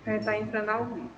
Está entrando ao vivo.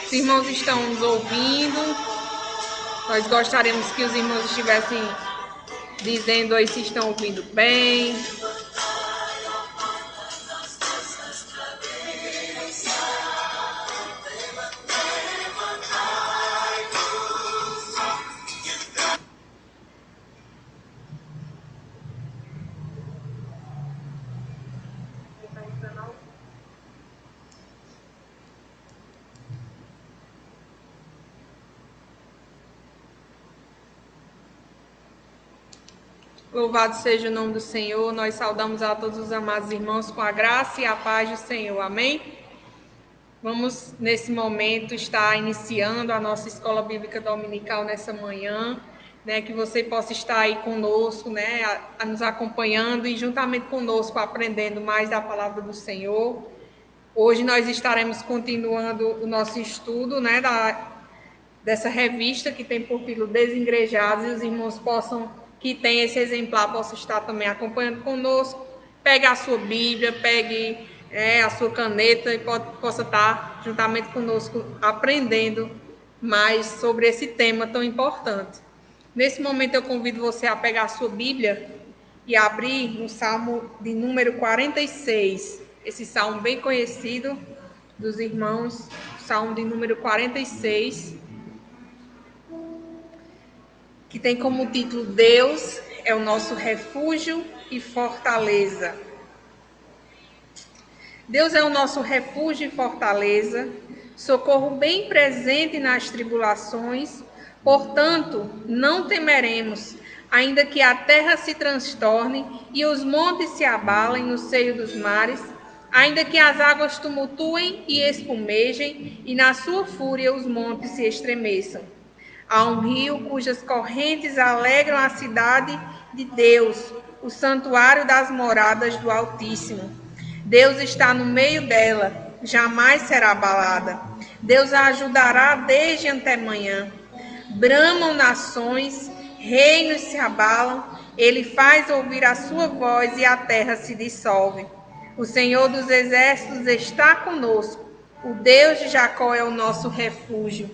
Os irmãos estão nos ouvindo. Nós gostaríamos que os irmãos estivessem dizendo aí se estão ouvindo bem. Louvado seja o nome do Senhor. Nós saudamos a todos os amados irmãos com a graça e a paz do Senhor. Amém? Vamos, nesse momento, estar iniciando a nossa Escola Bíblica Dominical nessa manhã, né? Que você possa estar aí conosco, né? Nos acompanhando e juntamente conosco aprendendo mais da palavra do Senhor. Hoje nós estaremos continuando o nosso estudo, né? Dessa revista que tem por título Desengrejados, e os irmãos que tem esse exemplar possam estar também acompanhando conosco. Pegue a sua Bíblia, pegue a sua caneta e possa estar juntamente conosco aprendendo mais sobre esse tema tão importante. Nesse momento eu convido você a pegar a sua Bíblia e abrir no Salmo de número 46, esse salmo bem conhecido dos irmãos, Salmo de número 46, que tem como título Deus é o nosso refúgio e fortaleza. Deus é o nosso refúgio e fortaleza, socorro bem presente nas tribulações, portanto, não temeremos, ainda que a terra se transtorne e os montes se abalem no seio dos mares, ainda que as águas tumultuem e espumejem, e na sua fúria os montes se estremeçam. Há um rio cujas correntes alegram a cidade de Deus, o santuário das moradas do Altíssimo. Deus está no meio dela, jamais será abalada. Deus a ajudará desde antemanhã. Bramam nações, reinos se abalam, ele faz ouvir a sua voz e a terra se dissolve. O Senhor dos exércitos está conosco, o Deus de Jacó é o nosso refúgio.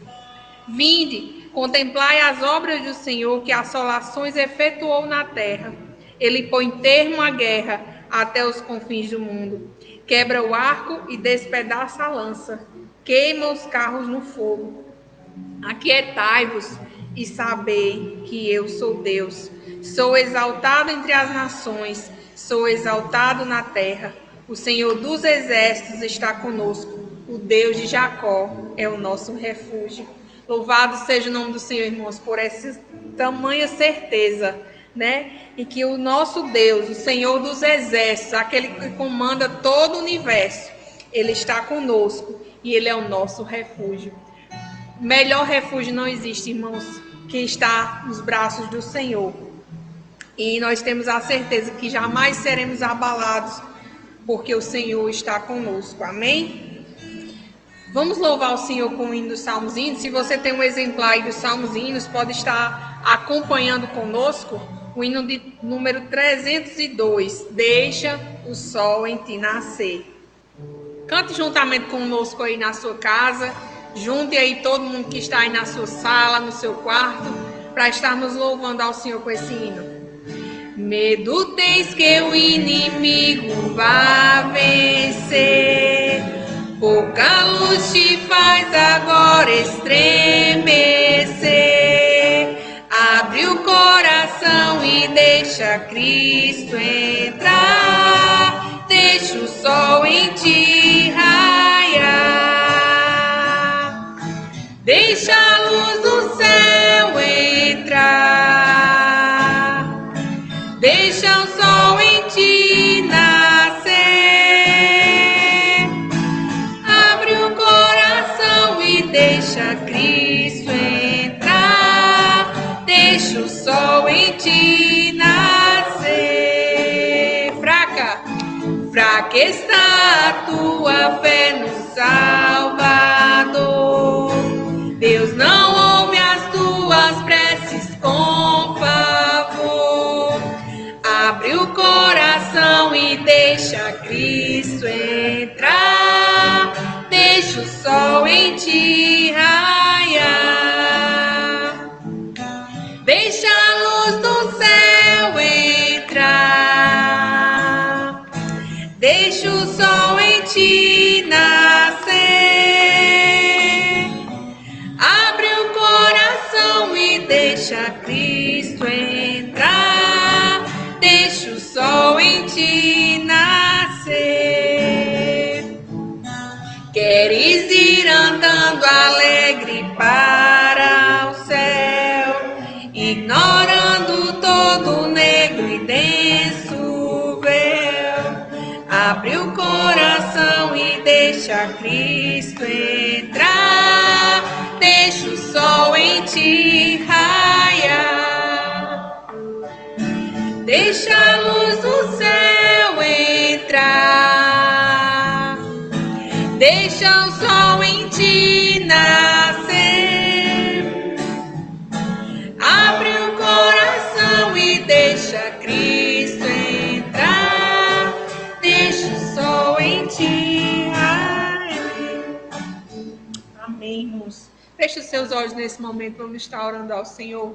Vinde, contemplai as obras do Senhor, que assolações efetuou na terra. Ele põe termo à guerra até os confins do mundo. Quebra o arco e despedaça a lança. Queima os carros no fogo. Aquietai-vos e sabei que eu sou Deus. Sou exaltado entre as nações, sou exaltado na terra. O Senhor dos exércitos está conosco. O Deus de Jacó é o nosso refúgio. Louvado seja o nome do Senhor, irmãos, por essa tamanha certeza, né? E que o nosso Deus, o Senhor dos exércitos, aquele que comanda todo o universo, ele está conosco e ele é o nosso refúgio. Melhor refúgio não existe, irmãos, que está nos braços do Senhor. E nós temos a certeza que jamais seremos abalados, porque o Senhor está conosco. Amém? Vamos louvar o Senhor com o hino dos Salmos e Hinos. Se você tem um exemplar aí dos Salmos e Hinos, pode estar acompanhando conosco o hino de número 302. Deixa o sol em ti nascer. Cante juntamente conosco aí na sua casa. Junte aí todo mundo que está aí na sua sala, no seu quarto, para estarmos louvando ao Senhor com esse hino. Medo tens que o inimigo vá vencer, pouca luz te faz agora estremecer. Abre o coração e deixa Cristo entrar. Deixa o sol em ti raiar. Deixa a luz do céu entrar. Deixa o sol em ti nascer. Abre o coração e deixa Cristo entrar. Deixa o sol em ti nascer. Fraca está a tua fé no Salvador. Deus não ouve as tuas preces com favor. Abre o coração e deixa Cristo entrar. Deixa o sol em ti raiar. Deixa a luz do céu entrar. Deixa o sol em ti nascer. Abre o coração e deixa Cristo entrar. Deixa o sol em ti nascer. Queres ir andando alegre para o céu, ignorando todo o negro e denso véu. Abre o coração e deixa Cristo entrar. Deixa o sol em ti raiar. Deixa a luz do céu entrar. Deixa o sol em ti nascer. Abre o coração e deixa Cristo entrar. Deixa o sol em ti raiar. Amém, irmãos. Feche os seus olhos nesse momento, vamos estar orando ao Senhor.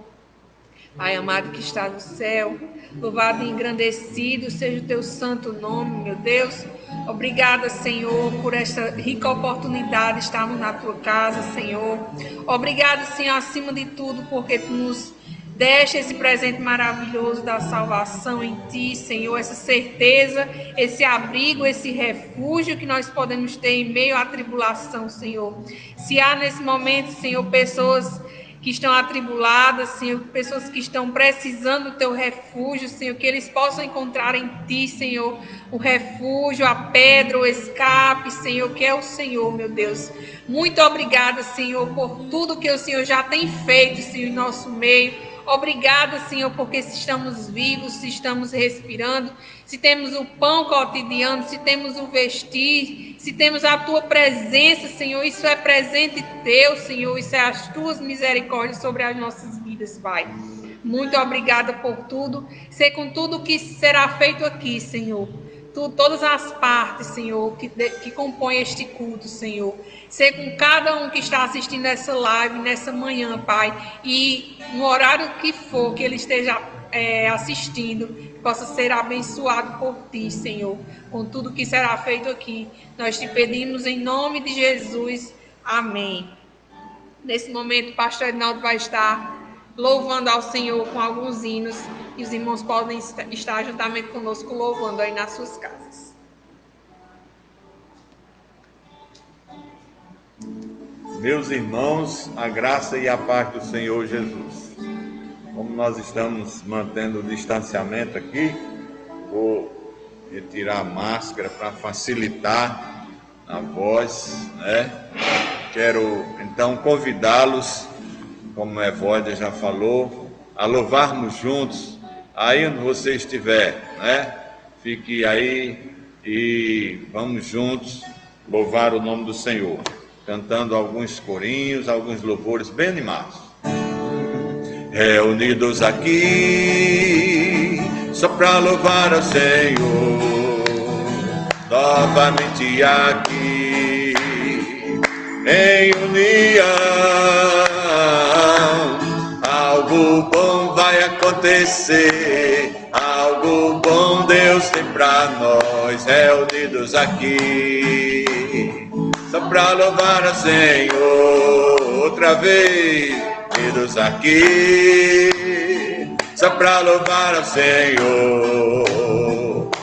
Pai amado que está no céu, louvado e engrandecido seja o teu santo nome, meu Deus. Obrigada, Senhor, por esta rica oportunidade de estarmos na tua casa, Senhor. Obrigada, Senhor, acima de tudo, porque tu nos deste esse presente maravilhoso da salvação em ti, Senhor, essa certeza, esse abrigo, esse refúgio que nós podemos ter em meio à tribulação, Senhor. Se há nesse momento, Senhor, pessoas que estão atribuladas, Senhor, pessoas que estão precisando do teu refúgio, Senhor, que eles possam encontrar em ti, Senhor, o refúgio, a pedra, o escape, Senhor, que é o Senhor, meu Deus. Muito obrigada, Senhor, por tudo que o Senhor já tem feito, Senhor, em nosso meio. Obrigada, Senhor, porque se estamos vivos, se estamos respirando, se temos o pão cotidiano, se temos o vestir, se temos a tua presença, Senhor, isso é presente teu, Senhor, isso é as tuas misericórdias sobre as nossas vidas, Pai. Muito obrigada por tudo, sei com tudo que será feito aqui, Senhor. Todas as partes, Senhor, que compõem este culto, Senhor. Ser com cada um que está assistindo essa live nessa manhã, Pai. E no horário que for que ele esteja assistindo, possa ser abençoado por Ti, Senhor. Com tudo que será feito aqui. Nós te pedimos em nome de Jesus. Amém. Nesse momento, o pastor Edinaldo vai estar louvando ao Senhor com alguns hinos. E os irmãos podem estar juntamente conosco louvando aí nas suas casas. Meus irmãos, a graça e a paz do Senhor Jesus. Como nós estamos mantendo o distanciamento aqui, vou retirar a máscara para facilitar a voz, né? Quero então convidá-los, como a Evódia já falou, a louvarmos juntos, aí onde você estiver, né? Fique aí e vamos juntos louvar o nome do Senhor, cantando alguns corinhos, alguns louvores bem animados. Reunidos aqui, só para louvar ao Senhor, novamente aqui, em união, algo bom vai acontecer, algo bom Deus tem para nós, reunidos aqui, só pra louvar ao Senhor. Outra vez, unidos aqui, só pra louvar ao Senhor.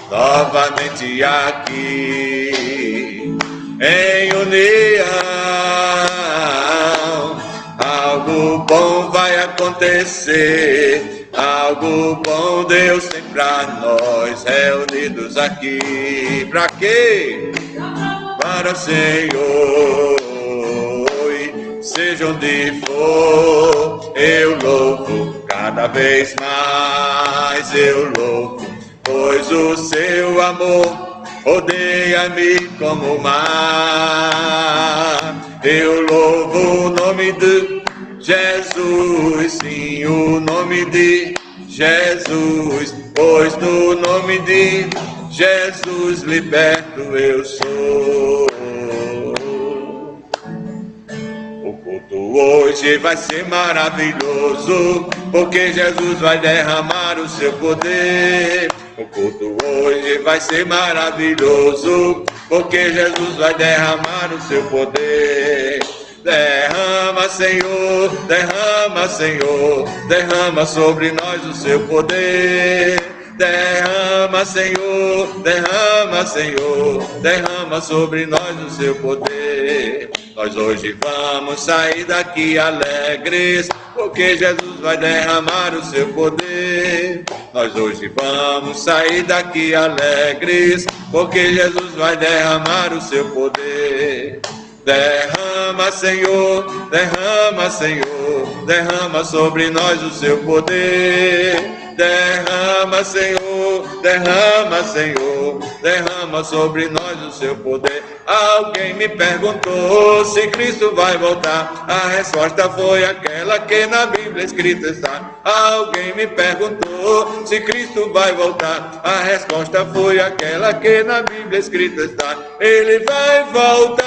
Novamente aqui, em união, algo bom vai acontecer, algo bom Deus tem pra nós, reunidos aqui. Pra quê? Para o Senhor, e seja onde for, eu louvo, cada vez mais eu louvo, pois o seu amor rodeia-me como o mar. Eu louvo o nome de Jesus, sim, o nome de Jesus, pois no nome de Jesus liberto eu sou. O culto hoje vai ser maravilhoso, porque Jesus vai derramar o seu poder. O culto hoje vai ser maravilhoso, porque Jesus vai derramar o seu poder. Derrama, Senhor, derrama, Senhor, derrama sobre nós o seu poder. Derrama, Senhor, derrama, Senhor, derrama sobre nós o seu poder. Nós hoje vamos sair daqui alegres, porque Jesus vai derramar o seu poder. Nós hoje vamos sair daqui alegres, porque Jesus vai derramar o seu poder. Derrama, Senhor, derrama, Senhor, derrama sobre nós o seu poder. Derrama, Senhor, derrama, Senhor, derrama sobre nós o seu poder. Alguém me perguntou se Cristo vai voltar. A resposta foi aquela que na Bíblia escrita está. Alguém me perguntou se Cristo vai voltar. A resposta foi aquela que na Bíblia escrita está. Ele vai voltar.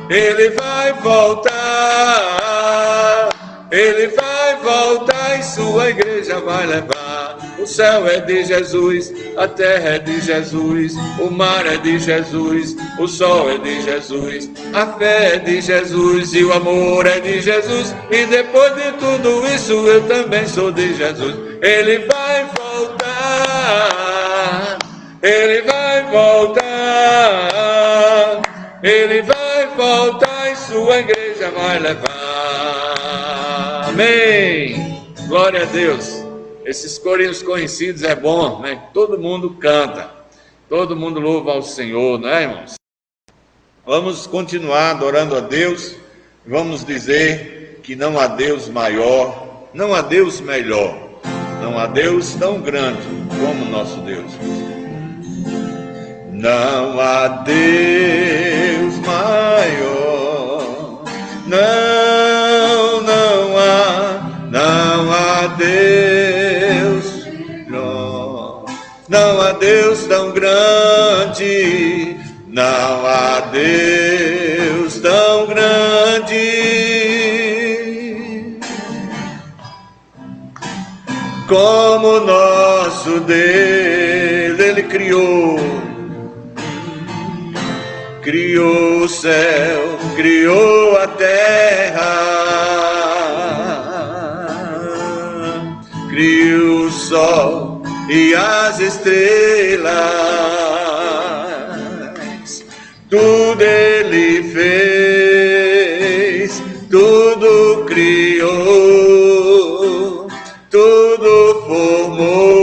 Ele vai voltar. Ele vai voltar e sua igreja vai levar. O céu é de Jesus, a terra é de Jesus, o mar é de Jesus, o sol é de Jesus, a fé é de Jesus e o amor é de Jesus. E depois de tudo isso eu também sou de Jesus. Ele vai voltar, ele vai voltar, ele vai voltar e sua igreja vai levar. Amém. Glória a Deus. Esses corinhos conhecidos é bom, né? Todo mundo canta, todo mundo louva ao Senhor, não é, irmãos? Vamos continuar adorando a Deus. Vamos dizer que não há Deus maior, não há Deus melhor, não há Deus tão grande como nosso Deus. Não há Deus maior, não há Deus, não há Deus tão grande, não há Deus tão grande como nosso Deus. Ele criou o céu, criou a terra, criou o sol e as estrelas, tudo ele fez, tudo criou, tudo formou,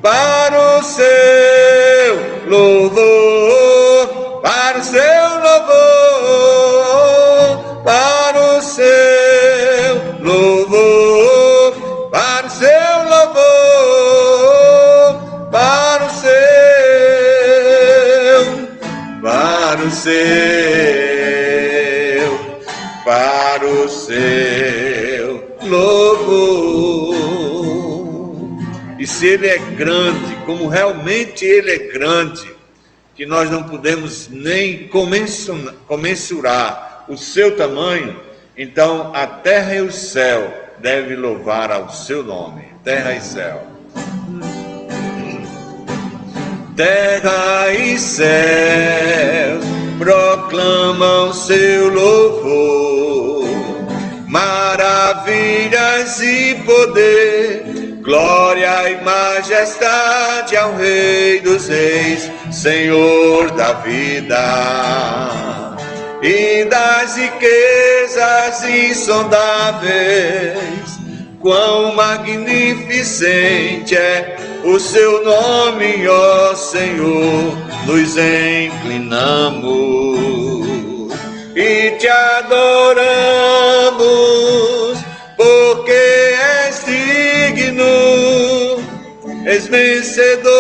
para o seu louvor, para o seu louvor, para o seu louvor, para o seu louvor, para o seu louvor. E se ele é grande, como realmente ele é grande, que nós não podemos nem comensurar o seu tamanho, então a terra e o céu devem louvar ao seu nome. Terra e céu. terra e céus proclamam seu louvor, maravilhas e poder, glória e majestade ao Rei dos Reis, Senhor da vida e das riquezas insondáveis. Quão magnificente é o seu nome, ó Senhor, nos inclinamos e te adoramos, porque és digno, és vencedor,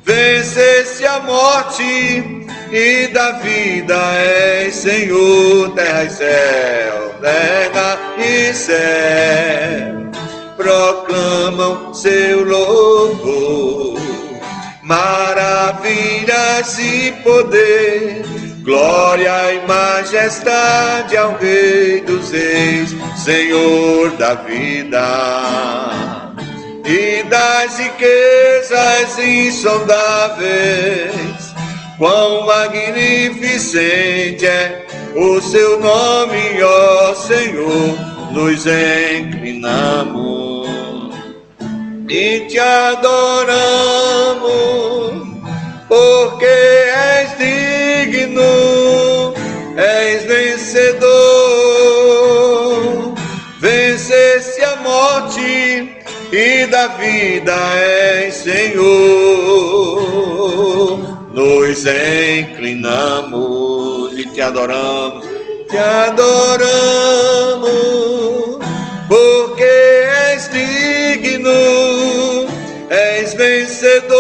venceste a morte e da vida és Senhor. Terra e céu proclamam seu louvor, maravilhas e poder, glória e majestade ao Rei dos Reis, Senhor da vida e das riquezas insondáveis. Quão magnificente é o seu nome, ó Senhor, nos inclinamos e te adoramos, porque és digno, és vencedor, venceste a morte e da vida és Senhor. Nos inclinamos e te adoramos, porque és digno, és vencedor,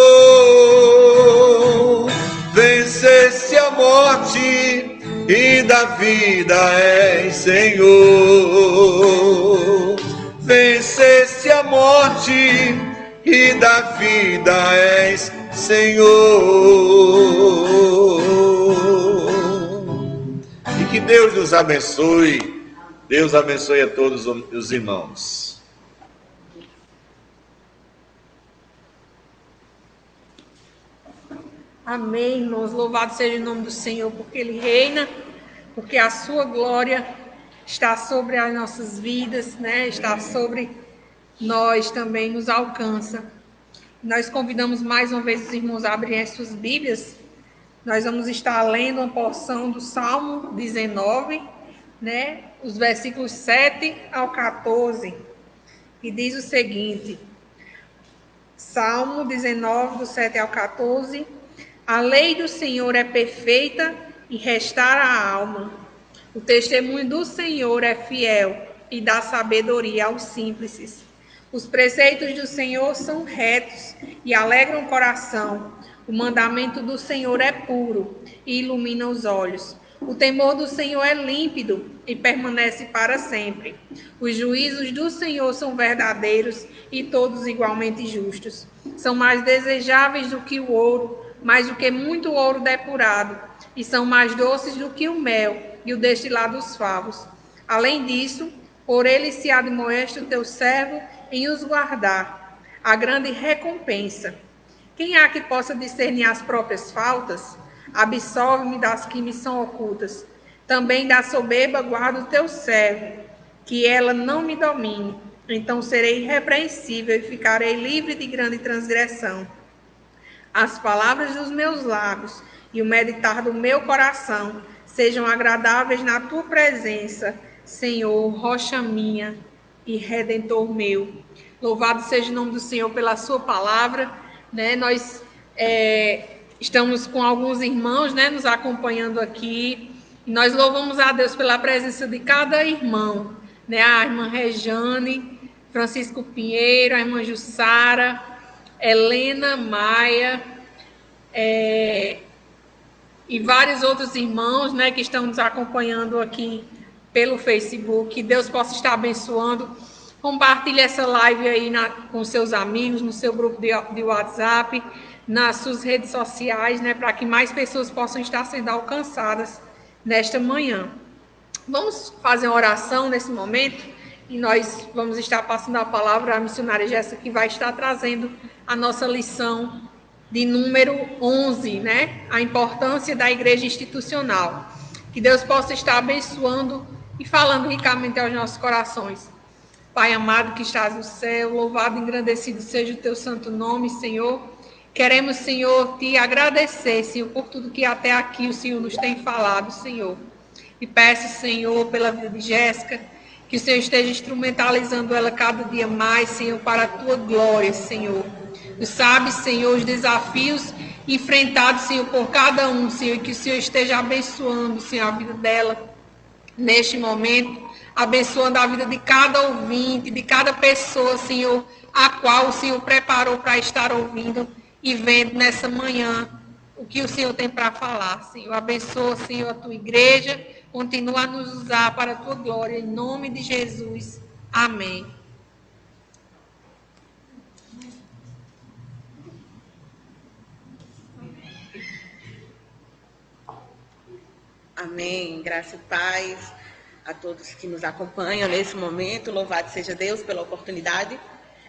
venceste a morte e da vida és Senhor. Venceste a morte e da vida és Senhor. E que Deus nos abençoe. Deus abençoe a todos os irmãos. Amém, irmãos. Louvado seja o nome do Senhor, porque Ele reina, porque a sua glória está sobre as nossas vidas, né? Está sobre nós também, nos alcança. Nós convidamos mais uma vez os irmãos a abrirem as suas Bíblias. Nós vamos estar lendo uma porção do Salmo 19, né? Os versículos 7 ao 14. E diz o seguinte: Salmo 19, do 7 ao 14. A lei do Senhor é perfeita e restaura a alma. O testemunho do Senhor é fiel e dá sabedoria aos simples. Os preceitos do Senhor são retos e alegram o coração. O mandamento do Senhor é puro e ilumina os olhos. O temor do Senhor é límpido e permanece para sempre. Os juízos do Senhor são verdadeiros e todos igualmente justos. São mais desejáveis do que o ouro, mais do que muito ouro depurado, e são mais doces do que o mel e o destilado dos favos. Além disso, por ele se admoesta o teu servo em os guardar, a grande recompensa. Quem há que possa discernir as próprias faltas? Absolve-me das que me são ocultas. Também da soberba guarda o teu servo, que ela não me domine. Então serei irrepreensível e ficarei livre de grande transgressão. As palavras dos meus lábios e o meditar do meu coração sejam agradáveis na tua presença, Senhor, rocha minha e redentor meu. Louvado seja o nome do Senhor pela sua palavra, né? Nós estamos com alguns irmãos, né, nos acompanhando aqui. Nós louvamos a Deus pela presença de cada irmão, né? A irmã Rejane, Francisco Pinheiro, a irmã Jussara, Helena Maia, e vários outros irmãos, né, que estão nos acompanhando aqui pelo Facebook. Que Deus possa estar abençoando. Compartilhe essa live aí com seus amigos, no seu grupo de WhatsApp, nas suas redes sociais, né, para que mais pessoas possam estar sendo alcançadas nesta manhã. Vamos fazer uma oração nesse momento E nós vamos estar passando a palavra à missionária Jéssica, que vai estar trazendo a nossa lição de número 11, né? A importância da igreja institucional. Que Deus possa estar abençoando e falando ricamente aos nossos corações. Pai amado que estás no céu, louvado e engrandecido seja o teu santo nome, Senhor. Queremos, Senhor, te agradecer, Senhor, por tudo que até aqui o Senhor nos tem falado, Senhor. E peço, Senhor, pela vida de Jéssica, que o Senhor esteja instrumentalizando ela cada dia mais, Senhor, para a tua glória, Senhor. Tu sabes, Senhor, os desafios enfrentados, Senhor, por cada um, Senhor, e que o Senhor esteja abençoando, Senhor, a vida dela neste momento, abençoando a vida de cada ouvinte, de cada pessoa, Senhor, a qual o Senhor preparou para estar ouvindo e vendo nessa manhã o que o Senhor tem para falar, Senhor. Abençoa, Senhor, a tua igreja, continua a nos usar para a tua glória, em nome de Jesus. Amém. Amém. Graça e paz a todos que nos acompanham nesse momento. Louvado seja Deus pela oportunidade.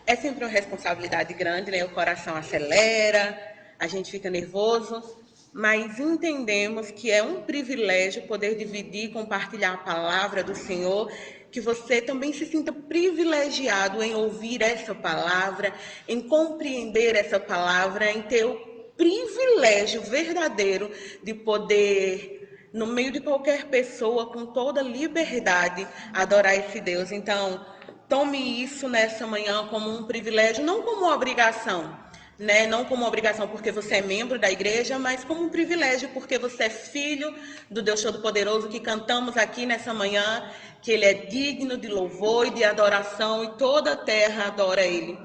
É sempre uma responsabilidade grande, né? O coração acelera, a gente fica nervoso, mas entendemos que é um privilégio poder dividir e compartilhar a palavra do Senhor, que você também se sinta privilegiado em ouvir essa palavra, em compreender essa palavra, em ter o privilégio verdadeiro de poder, no meio de qualquer pessoa, com toda liberdade, adorar esse Deus. Então, tome isso nessa manhã como um privilégio, não como obrigação, né? Não como obrigação porque você é membro da igreja, mas como um privilégio porque você é filho do Deus Todo-Poderoso, que cantamos aqui nessa manhã, que Ele é digno de louvor e de adoração, e toda a terra adora Ele.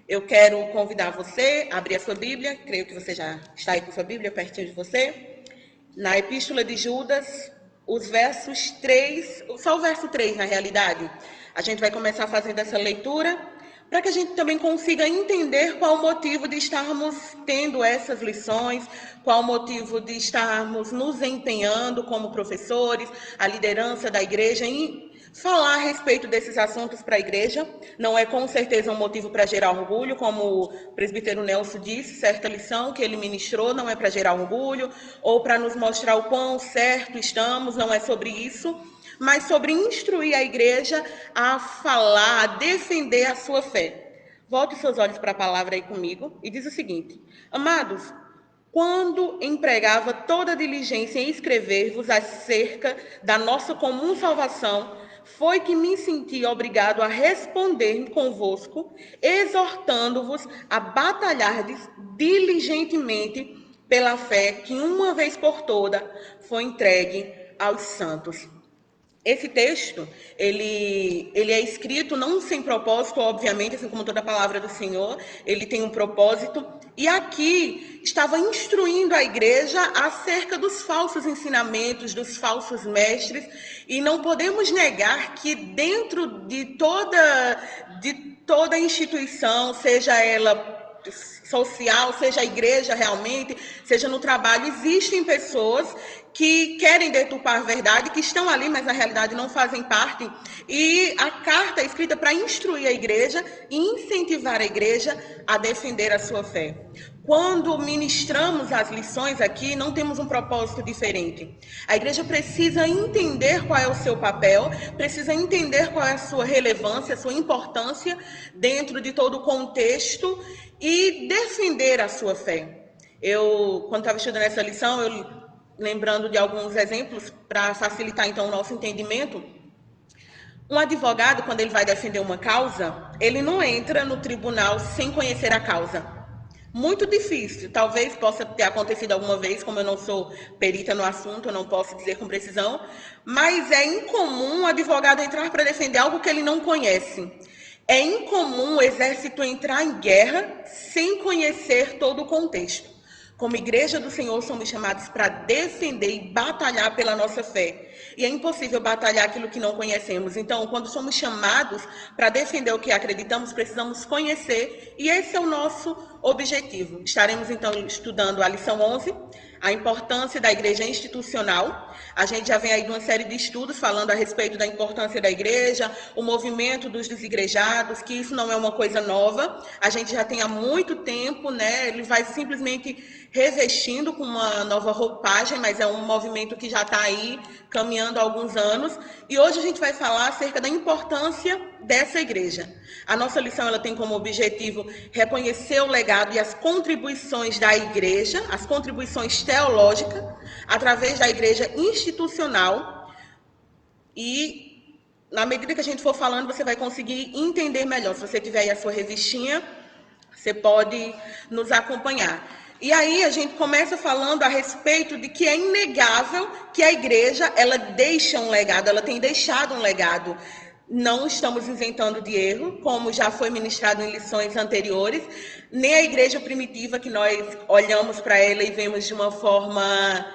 Eu quero convidar você a abrir a sua Bíblia, creio que você já está aí com a sua Bíblia pertinho de você. Na Epístola de Judas, os versos 3, só o verso 3 na realidade. A gente vai começar fazendo essa leitura, para que a gente também consiga entender qual o motivo de estarmos tendo essas lições, qual o motivo de estarmos nos empenhando como professores, a liderança da igreja, em falar a respeito desses assuntos para a igreja. Não é com certeza um motivo para gerar orgulho, como o presbítero Nelson disse, certa lição que ele ministrou, não é para gerar orgulho, ou para nos mostrar o quão certo estamos, não é sobre isso, mas sobre instruir a igreja a falar, a defender a sua fé. Volte seus olhos para a palavra aí comigo e diz o seguinte: amados, quando empregava toda diligência em escrever-vos acerca da nossa comum salvação, foi que me senti obrigado a responder convosco, exortando-vos a batalhardes diligentemente pela fé que uma vez por toda foi entregue aos santos. Esse texto, ele é escrito não sem propósito, obviamente, assim como toda a palavra do Senhor, ele tem um propósito. E aqui estava instruindo a igreja acerca dos falsos ensinamentos, dos falsos mestres. E não podemos negar que dentro de toda instituição, seja ela social, seja a igreja realmente, seja no trabalho, existem pessoas que querem deturpar a verdade, que estão ali, mas na realidade não fazem parte. E a carta é escrita para instruir a igreja e incentivar a igreja a defender a sua fé. Quando ministramos as lições aqui, não temos um propósito diferente. A igreja precisa entender qual é o seu papel, precisa entender qual é a sua relevância, a sua importância dentro de todo o contexto e defender a sua fé. Quando estava estudando essa lição, lembrando de alguns exemplos para facilitar então o nosso entendimento. Um advogado, quando ele vai defender uma causa, ele não entra no tribunal sem conhecer a causa. Muito difícil, talvez possa ter acontecido alguma vez, como eu não sou perita no assunto, eu não posso dizer com precisão, mas é incomum o advogado entrar para defender algo que ele não conhece. É incomum o exército entrar em guerra sem conhecer todo o contexto. Como igreja do Senhor, somos chamados para defender e batalhar pela nossa fé. E é impossível batalhar aquilo que não conhecemos. Então, quando somos chamados para defender o que acreditamos, precisamos conhecer. E esse é o nosso objetivo. Estaremos, então, estudando a lição 11, a importância da igreja institucional. A gente já vem aí de uma série de estudos falando a respeito da importância da igreja, o movimento dos desigrejados, que isso não é uma coisa nova. A gente já tem há muito tempo, né? Ele vai simplesmente revestindo com uma nova roupagem, mas é um movimento que já está aí caminhando há alguns anos. E hoje a gente vai falar acerca da importância dessa igreja. A nossa lição ela tem como objetivo reconhecer o legado e as contribuições da igreja, as contribuições teológicas, através da igreja institucional. E, na medida que a gente for falando, você vai conseguir entender melhor. Se você tiver aí a sua revistinha, você pode nos acompanhar. E aí a gente começa falando a respeito de que é inegável que a igreja, ela deixa um legado, ela tem deixado um legado. Não estamos isentando de erro, como já foi ministrado em lições anteriores, nem a igreja primitiva, que nós olhamos para ela e vemos de uma forma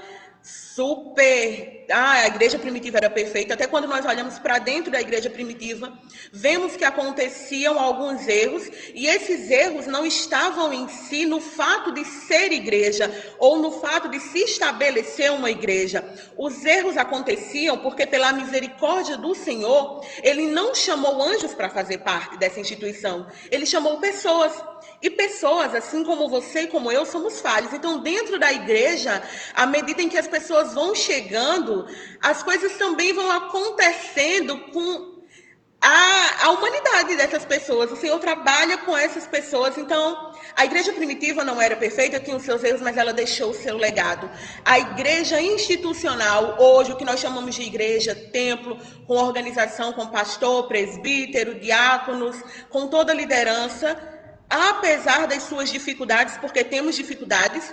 super... a igreja primitiva era perfeita. Até quando nós olhamos para dentro da igreja primitiva, vemos que aconteciam alguns erros, e esses erros não estavam em si no fato de ser igreja, ou no fato de se estabelecer uma igreja. Os erros aconteciam porque, pela misericórdia do Senhor, Ele não chamou anjos para fazer parte dessa instituição. Ele chamou pessoas. E pessoas, assim como você e como eu, somos falhos. Então, dentro da igreja, à medida em que as pessoas vão chegando, as coisas também vão acontecendo com a humanidade dessas pessoas. O Senhor trabalha com essas pessoas. Então, a igreja primitiva não era perfeita, tinha os seus erros, mas ela deixou o seu legado. A igreja institucional, hoje, o que nós chamamos de igreja, templo, com organização, com pastor, presbítero, diáconos, com toda a liderança, apesar das suas dificuldades, porque temos dificuldades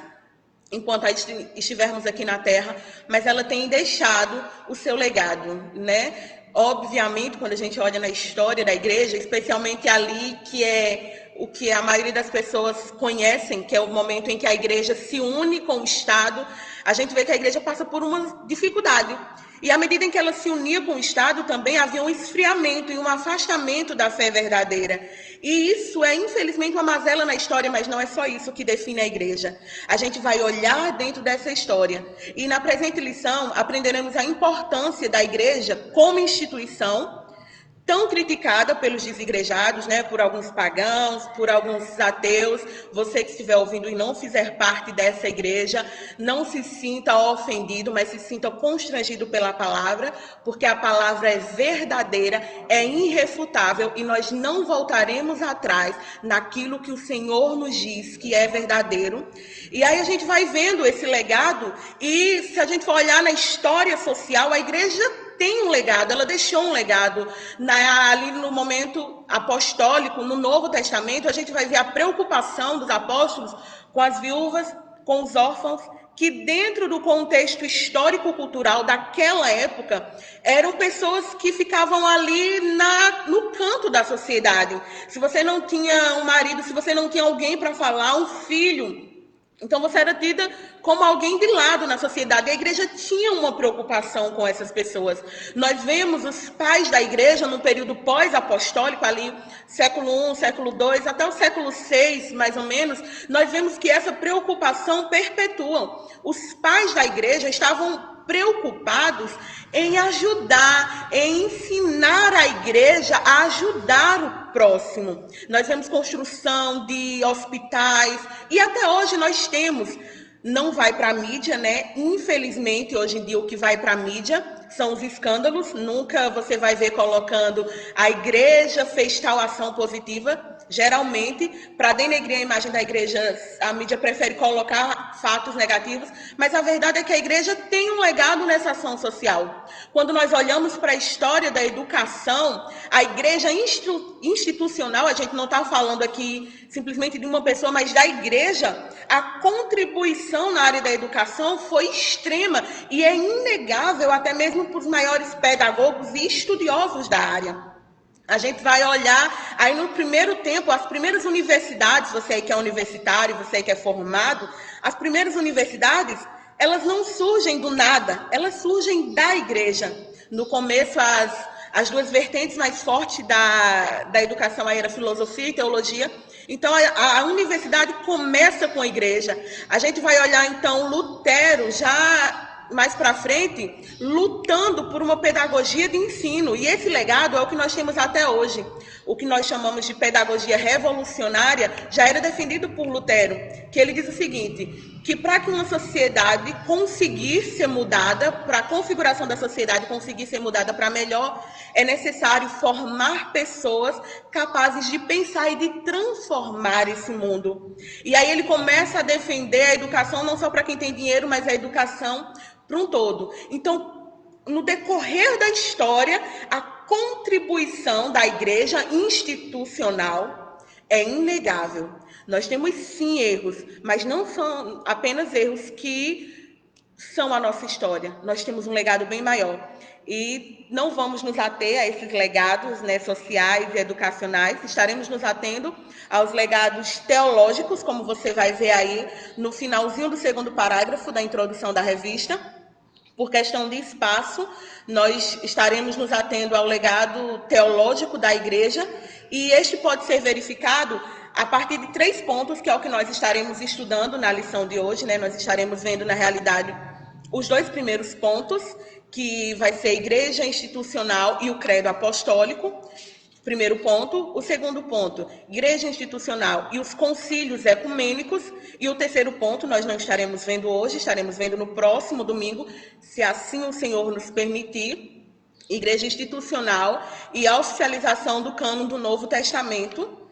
enquanto estivermos aqui na Terra, mas ela tem deixado o seu legado, né? Obviamente, quando a gente olha na história da igreja, especialmente ali que é o que a maioria das pessoas conhecem, que é o momento em que a igreja se une com o Estado, a gente vê que a igreja passa por uma dificuldade. E à medida em que ela se unia com o Estado, também havia um esfriamento e um afastamento da fé verdadeira. E isso é, infelizmente, uma mazela na história, mas não é só isso que define a igreja. A gente vai olhar dentro dessa história. E na presente lição, aprenderemos a importância da igreja como instituição, tão criticada pelos desigrejados, né, por alguns pagãos, por alguns ateus. Você que estiver ouvindo e não fizer parte dessa igreja, não se sinta ofendido, mas se sinta constrangido pela palavra, porque a palavra é verdadeira, é irrefutável, e nós não voltaremos atrás naquilo que o Senhor nos diz que é verdadeiro. E aí a gente vai vendo esse legado, e se a gente for olhar na história social, a igreja tem um legado, ela deixou um legado. Ali no momento apostólico, no Novo Testamento, a gente vai ver a preocupação dos apóstolos com as viúvas, com os órfãos, que dentro do contexto histórico-cultural daquela época, eram pessoas que ficavam ali no canto da sociedade. Se você não tinha um marido, se você não tinha alguém para falar, um filho, então você era tida como alguém de lado na sociedade. A igreja tinha uma preocupação com essas pessoas. Nós vemos os pais da igreja no período pós-apostólico, ali século I, século II, até o século VI, mais ou menos, nós vemos que essa preocupação perpetua. Os pais da igreja estavam preocupados em ajudar, em ensinar a igreja a ajudar o próximo. Nós vemos construção de hospitais, e até hoje nós temos. Não vai para a mídia, né? Infelizmente, hoje em dia, o que vai para a mídia são os escândalos. Nunca você vai ver colocando a igreja fez tal ação positiva. Geralmente, para denegrir a imagem da igreja, a mídia prefere colocar fatos negativos, mas a verdade é que a igreja tem um legado nessa ação social. Quando nós olhamos para a história da educação, a igreja institucional, a gente não está falando aqui simplesmente de uma pessoa, mas da igreja, a contribuição na área da educação foi extrema e é inegável até mesmo para os maiores pedagogos e estudiosos da área. A gente vai olhar aí no primeiro tempo, as primeiras universidades, você aí que é universitário, você aí que é formado, as primeiras universidades, elas não surgem do nada, elas surgem da igreja. No começo, as duas vertentes mais fortes da educação aí era filosofia e teologia. Então, a universidade começa com a igreja. A gente vai olhar, então, Lutero, já mais para frente, lutando por uma pedagogia de ensino. E esse legado é o que nós temos até hoje. O que nós chamamos de pedagogia revolucionária já era defendido por Lutero, que ele diz o seguinte, que para que uma sociedade conseguir ser mudada, para a configuração da sociedade conseguir ser mudada para melhor, é necessário formar pessoas capazes de pensar e de transformar esse mundo. E aí ele começa a defender a educação não só para quem tem dinheiro, mas a educação para um todo. Então, no decorrer da história, a contribuição da igreja institucional é inegável. Nós temos sim erros, mas não são apenas erros que são a nossa história. Nós temos um legado bem maior. E não vamos nos ater a esses legados, né, sociais e educacionais, estaremos nos atendo aos legados teológicos, como você vai ver aí no finalzinho do 2º parágrafo da introdução da revista. Por questão de espaço, nós estaremos nos atendo ao legado teológico da igreja, e este pode ser verificado a partir de 3 pontos, que é o que nós estaremos estudando na lição de hoje, né? Nós estaremos vendo, na realidade, os 2 primeiros pontos, que vai ser a igreja institucional e o credo apostólico, primeiro ponto. O segundo ponto, igreja institucional e os concílios ecumênicos. E o terceiro ponto, nós não estaremos vendo hoje, estaremos vendo no próximo domingo, se assim o Senhor nos permitir, igreja institucional e a oficialização do cânon do Novo Testamento,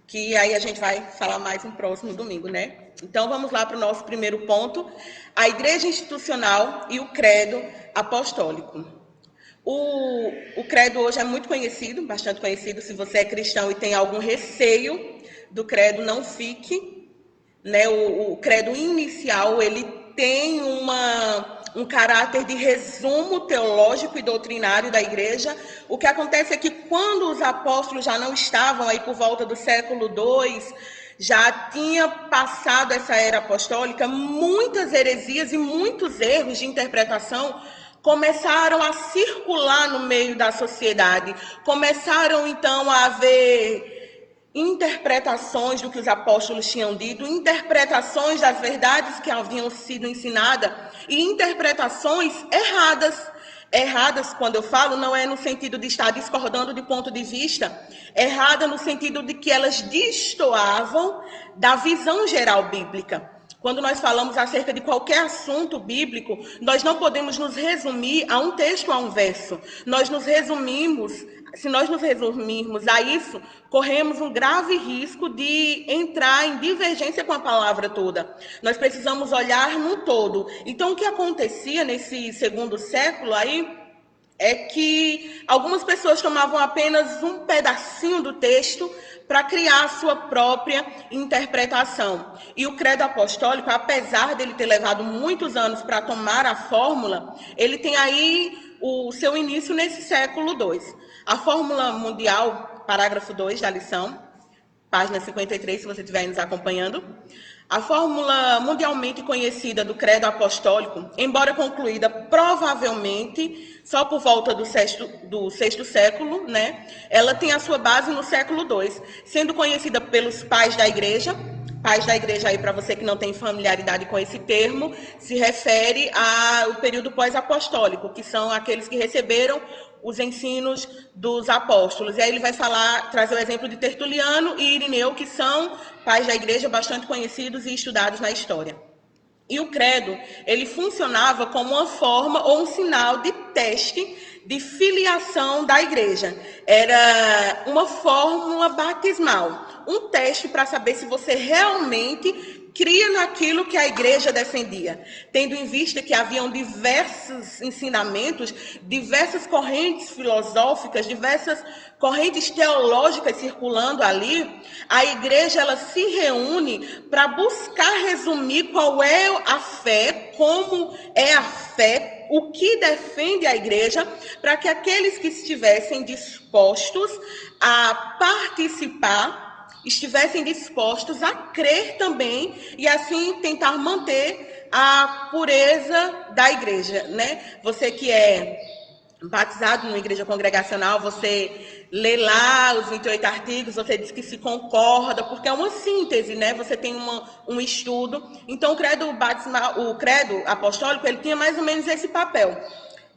que aí a gente vai falar mais no próximo domingo, né? Então, vamos lá para o nosso primeiro ponto, a igreja institucional e o credo apostólico. O credo hoje é muito conhecido, bastante conhecido. Se você é cristão e tem algum receio do credo, não fique, né? O credo inicial, ele tem um caráter de resumo teológico e doutrinário da igreja. O que acontece é que quando os apóstolos já não estavam aí por volta do século II, já tinha passado essa era apostólica, muitas heresias e muitos erros de interpretação começaram a circular no meio da sociedade. Começaram, então, a haver interpretações do que os apóstolos tinham dito, interpretações das verdades que haviam sido ensinadas e interpretações erradas. Erradas, quando eu falo, não é no sentido de estar discordando de ponto de vista, errada no sentido de que elas destoavam da visão geral bíblica. Quando nós falamos acerca de qualquer assunto bíblico, nós não podemos nos resumir a um texto, a um verso. Se nós nos resumirmos a isso, corremos um grave risco de entrar em divergência com a palavra toda. Nós precisamos olhar no todo. Então, o que acontecia nesse 2º século aí é que algumas pessoas tomavam apenas um pedacinho do texto para criar a sua própria interpretação. E o credo apostólico, apesar dele ter levado muitos anos para tomar a fórmula, ele tem aí o seu início nesse século II. A fórmula mundial, parágrafo 2 da lição, página 53, se você estiver nos acompanhando. A fórmula mundialmente conhecida do credo apostólico, embora concluída provavelmente só por volta do sexto século, né, ela tem a sua base no século II, sendo conhecida pelos pais da igreja. Pais da igreja, aí, para você que não tem familiaridade com esse termo, se refere ao período pós-apostólico, que são aqueles que receberam os ensinos dos apóstolos. E aí ele vai trazer o exemplo de Tertuliano e Irineu, que são pais da igreja bastante conhecidos e estudados na história. E o credo, ele funcionava como uma forma ou um sinal de teste de filiação da igreja. Era uma fórmula batismal, um teste para saber se você realmente cria naquilo que a igreja defendia, tendo em vista que haviam diversos ensinamentos, diversas correntes filosóficas, diversas correntes teológicas circulando ali. A igreja, ela se reúne para buscar resumir qual é a fé, como é a fé, o que defende a igreja, para que aqueles que estivessem dispostos a participar estivessem dispostos a crer também e assim tentar manter a pureza da igreja, né? Você que é batizado numa igreja congregacional, você lê lá os 28 artigos, você diz que se concorda, porque é uma síntese, né? Você tem um estudo. Então, o credo apostólico, ele tinha mais ou menos esse papel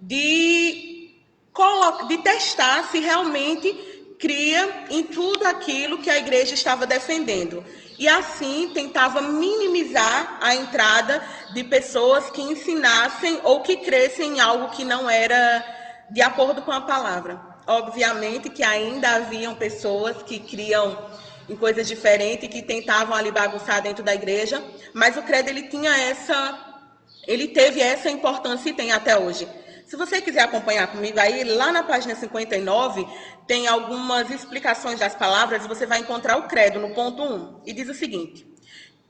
de testar se realmente cria em tudo aquilo que a igreja estava defendendo. E assim tentava minimizar a entrada de pessoas que ensinassem ou que crescem em algo que não era de acordo com a palavra. Obviamente que ainda haviam pessoas que criam em coisas diferentes, que tentavam ali bagunçar dentro da igreja, mas o credo ele teve essa importância e tem até hoje. Se você quiser acompanhar comigo aí, lá na página 59, tem algumas explicações das palavras, e você vai encontrar o credo no ponto 1. E diz o seguinte: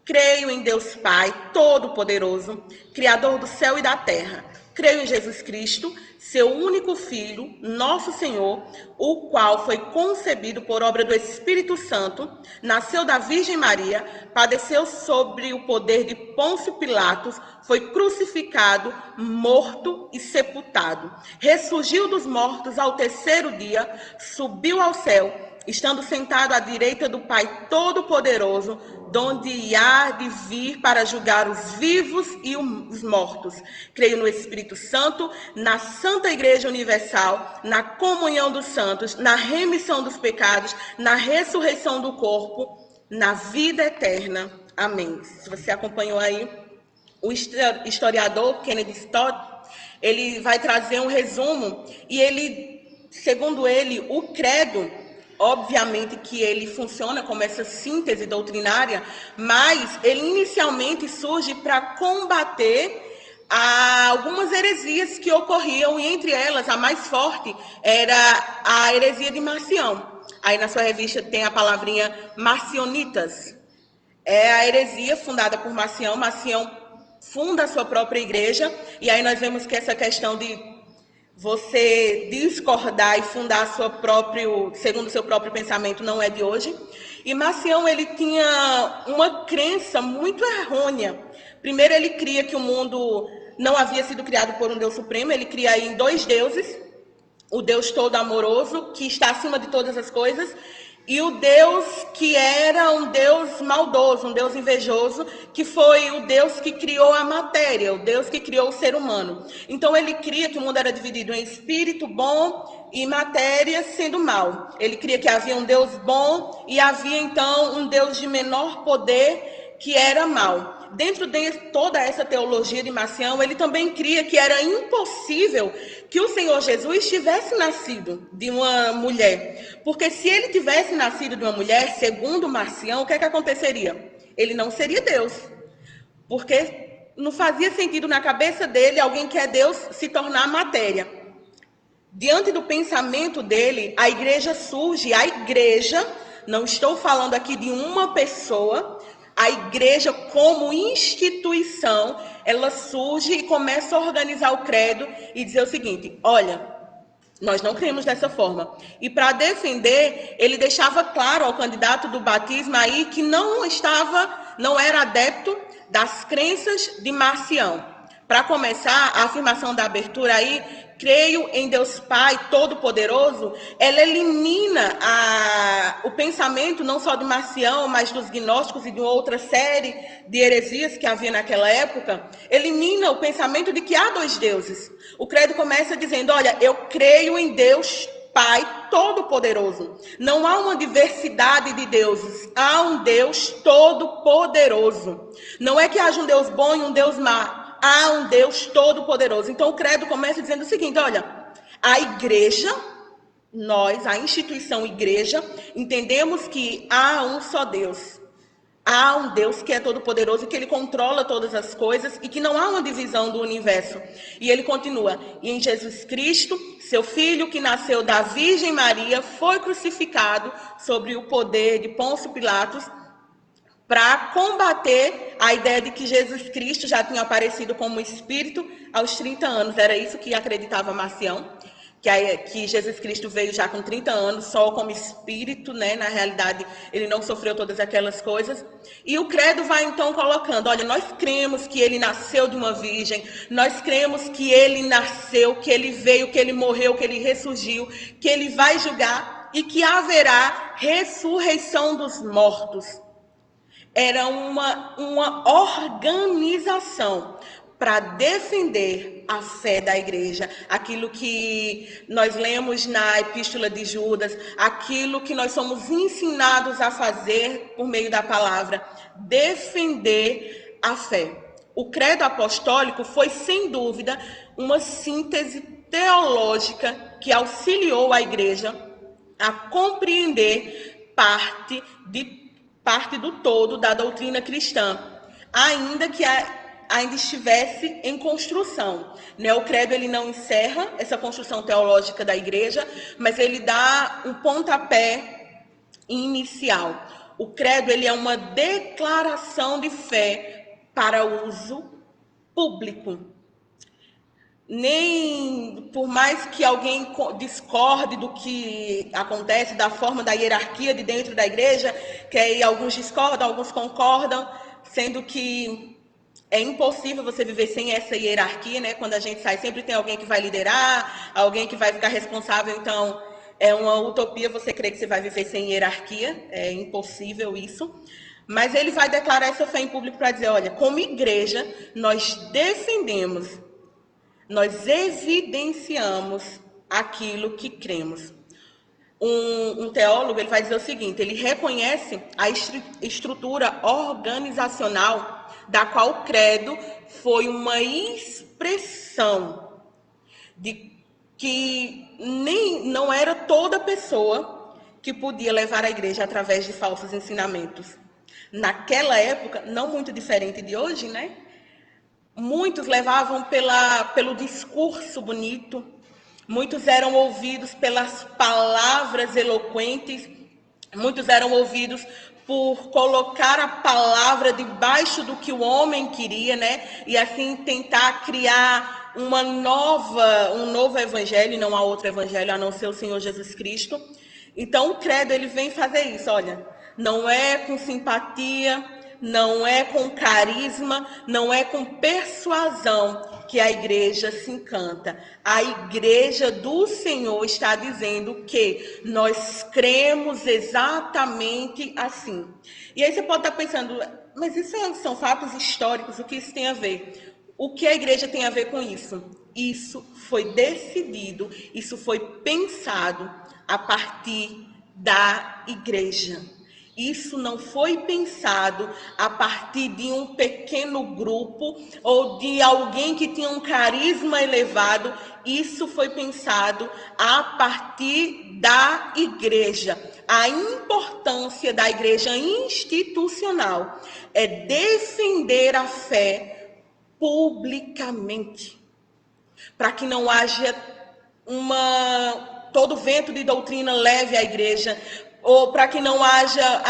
creio em Deus Pai Todo-Poderoso, Criador do céu e da terra. Creio em Jesus Cristo, seu único Filho, nosso Senhor, o qual foi concebido por obra do Espírito Santo, nasceu da Virgem Maria, padeceu sobre o poder de Pôncio Pilatos, foi crucificado, morto e sepultado. Ressurgiu dos mortos ao terceiro dia, subiu ao céu, estando sentado à direita do Pai Todo-Poderoso, donde há de vir para julgar os vivos e os mortos. Creio no Espírito Santo, na Santa Igreja Universal, na comunhão dos santos, na remissão dos pecados, na ressurreição do corpo, na vida eterna. Amém. Se você acompanhou aí, o historiador Kennedy Stott, ele vai trazer um resumo e ele, segundo ele, o credo, obviamente que ele funciona como essa síntese doutrinária, mas ele inicialmente surge para combater algumas heresias que ocorriam, e entre elas a mais forte era a heresia de Marcião. Aí na sua revista tem a palavrinha marcionitas. É a heresia fundada por Marcião. Marcião funda a sua própria igreja, e aí nós vemos que essa questão de você discordar e fundar segundo o seu próprio pensamento não é de hoje. E Marcião, ele tinha uma crença muito errônea. Primeiro, ele cria que o mundo não havia sido criado por um Deus supremo, ele cria aí em dois deuses: o Deus todo amoroso, que está acima de todas as coisas, e o Deus que era um Deus maldoso, um Deus invejoso, que foi o Deus que criou a matéria, o Deus que criou o ser humano. Então ele cria que o mundo era dividido em espírito bom e matéria sendo mal. Ele cria que havia um Deus bom e havia então um Deus de menor poder que era mal. Dentro de toda essa teologia de Marcião, ele também cria que era impossível que o Senhor Jesus tivesse nascido de uma mulher. Porque se ele tivesse nascido de uma mulher, segundo Marcião, o que é que aconteceria? Ele não seria Deus. Porque não fazia sentido na cabeça dele alguém que é Deus se tornar matéria. Diante do pensamento dele, a igreja surge. A igreja, não estou falando aqui de uma pessoa, a igreja como instituição, ela surge e começa a organizar o credo e dizer o seguinte: olha, nós não cremos dessa forma. E para defender, ele deixava claro ao candidato do batismo aí que não era adepto das crenças de Marcião. Para começar, a afirmação da abertura aí, creio em Deus Pai Todo-Poderoso, ela elimina o pensamento não só de Marcião, mas dos gnósticos e de outra série de heresias que havia naquela época, elimina o pensamento de que há dois deuses. O credo começa dizendo: olha, eu creio em Deus Pai Todo-Poderoso. Não há uma diversidade de deuses, há um Deus Todo-Poderoso. Não é que haja um Deus bom e um Deus mau. Há um Deus Todo-Poderoso. Então o credo começa dizendo o seguinte: olha, a igreja, nós, a instituição igreja, entendemos que há um só Deus. Há um Deus que é todo-poderoso, que ele controla todas as coisas e que não há uma divisão do universo. E ele continua: e em Jesus Cristo, seu Filho, que nasceu da Virgem Maria, foi crucificado sobre o poder de Pôncio Pilatos, para combater a ideia de que Jesus Cristo já tinha aparecido como espírito aos 30 anos. Era isso que acreditava Marcião. que Jesus Cristo veio já com 30 anos, só como espírito, né? Na realidade, ele não sofreu todas aquelas coisas. E o credo vai então colocando, olha, nós cremos que ele nasceu de uma virgem, nós cremos que ele nasceu, que ele veio, que ele morreu, que ele ressurgiu, que ele vai julgar e que haverá ressurreição dos mortos. Era uma organização para defender a fé da igreja, aquilo que nós lemos na Epístola de Judas, aquilo que nós somos ensinados a fazer por meio da palavra, defender a fé. O credo apostólico foi, sem dúvida, uma síntese teológica que auxiliou a igreja a compreender parte do todo da doutrina cristã, ainda que ainda estivesse em construção. O credo ele não encerra essa construção teológica da igreja, mas ele dá um pontapé inicial. O credo ele é uma declaração de fé para uso público. Nem por mais que alguém discorde do que acontece, da forma da hierarquia de dentro da igreja, que aí alguns discordam, alguns concordam, sendo que é impossível você viver sem essa hierarquia, né? Quando a gente sai, sempre tem alguém que vai liderar, alguém que vai ficar responsável, então é uma utopia você crer que você vai viver sem hierarquia, é impossível isso. Mas ele vai declarar essa fé em público para dizer, olha, como igreja, nós defendemos, nós evidenciamos aquilo que cremos. Um teólogo ele vai dizer o seguinte, ele reconhece a estrutura organizacional da qual o credo foi uma expressão de que não era toda pessoa que podia levar a igreja através de falsos ensinamentos. Naquela época, não muito diferente de hoje, né? Muitos levavam pelo discurso bonito, muitos eram ouvidos pelas palavras eloquentes, muitos eram ouvidos por colocar a palavra debaixo do que o homem queria, né? E assim tentar criar um novo evangelho, não há outro evangelho a não ser o Senhor Jesus Cristo. Então o credo ele vem fazer isso, olha, não é com simpatia, não é com carisma, não é com persuasão que a igreja se encanta. A igreja do Senhor está dizendo que nós cremos exatamente assim. E aí você pode estar pensando, mas isso são fatos históricos, o que isso tem a ver? O que a igreja tem a ver com isso? Isso foi decidido, isso foi pensado a partir da igreja. Isso não foi pensado a partir de um pequeno grupo ou de alguém que tinha um carisma elevado. Isso foi pensado a partir da igreja. A importância da igreja institucional é defender a fé publicamente, para que não haja todo vento de doutrina leve à igreja, ou para que não haja,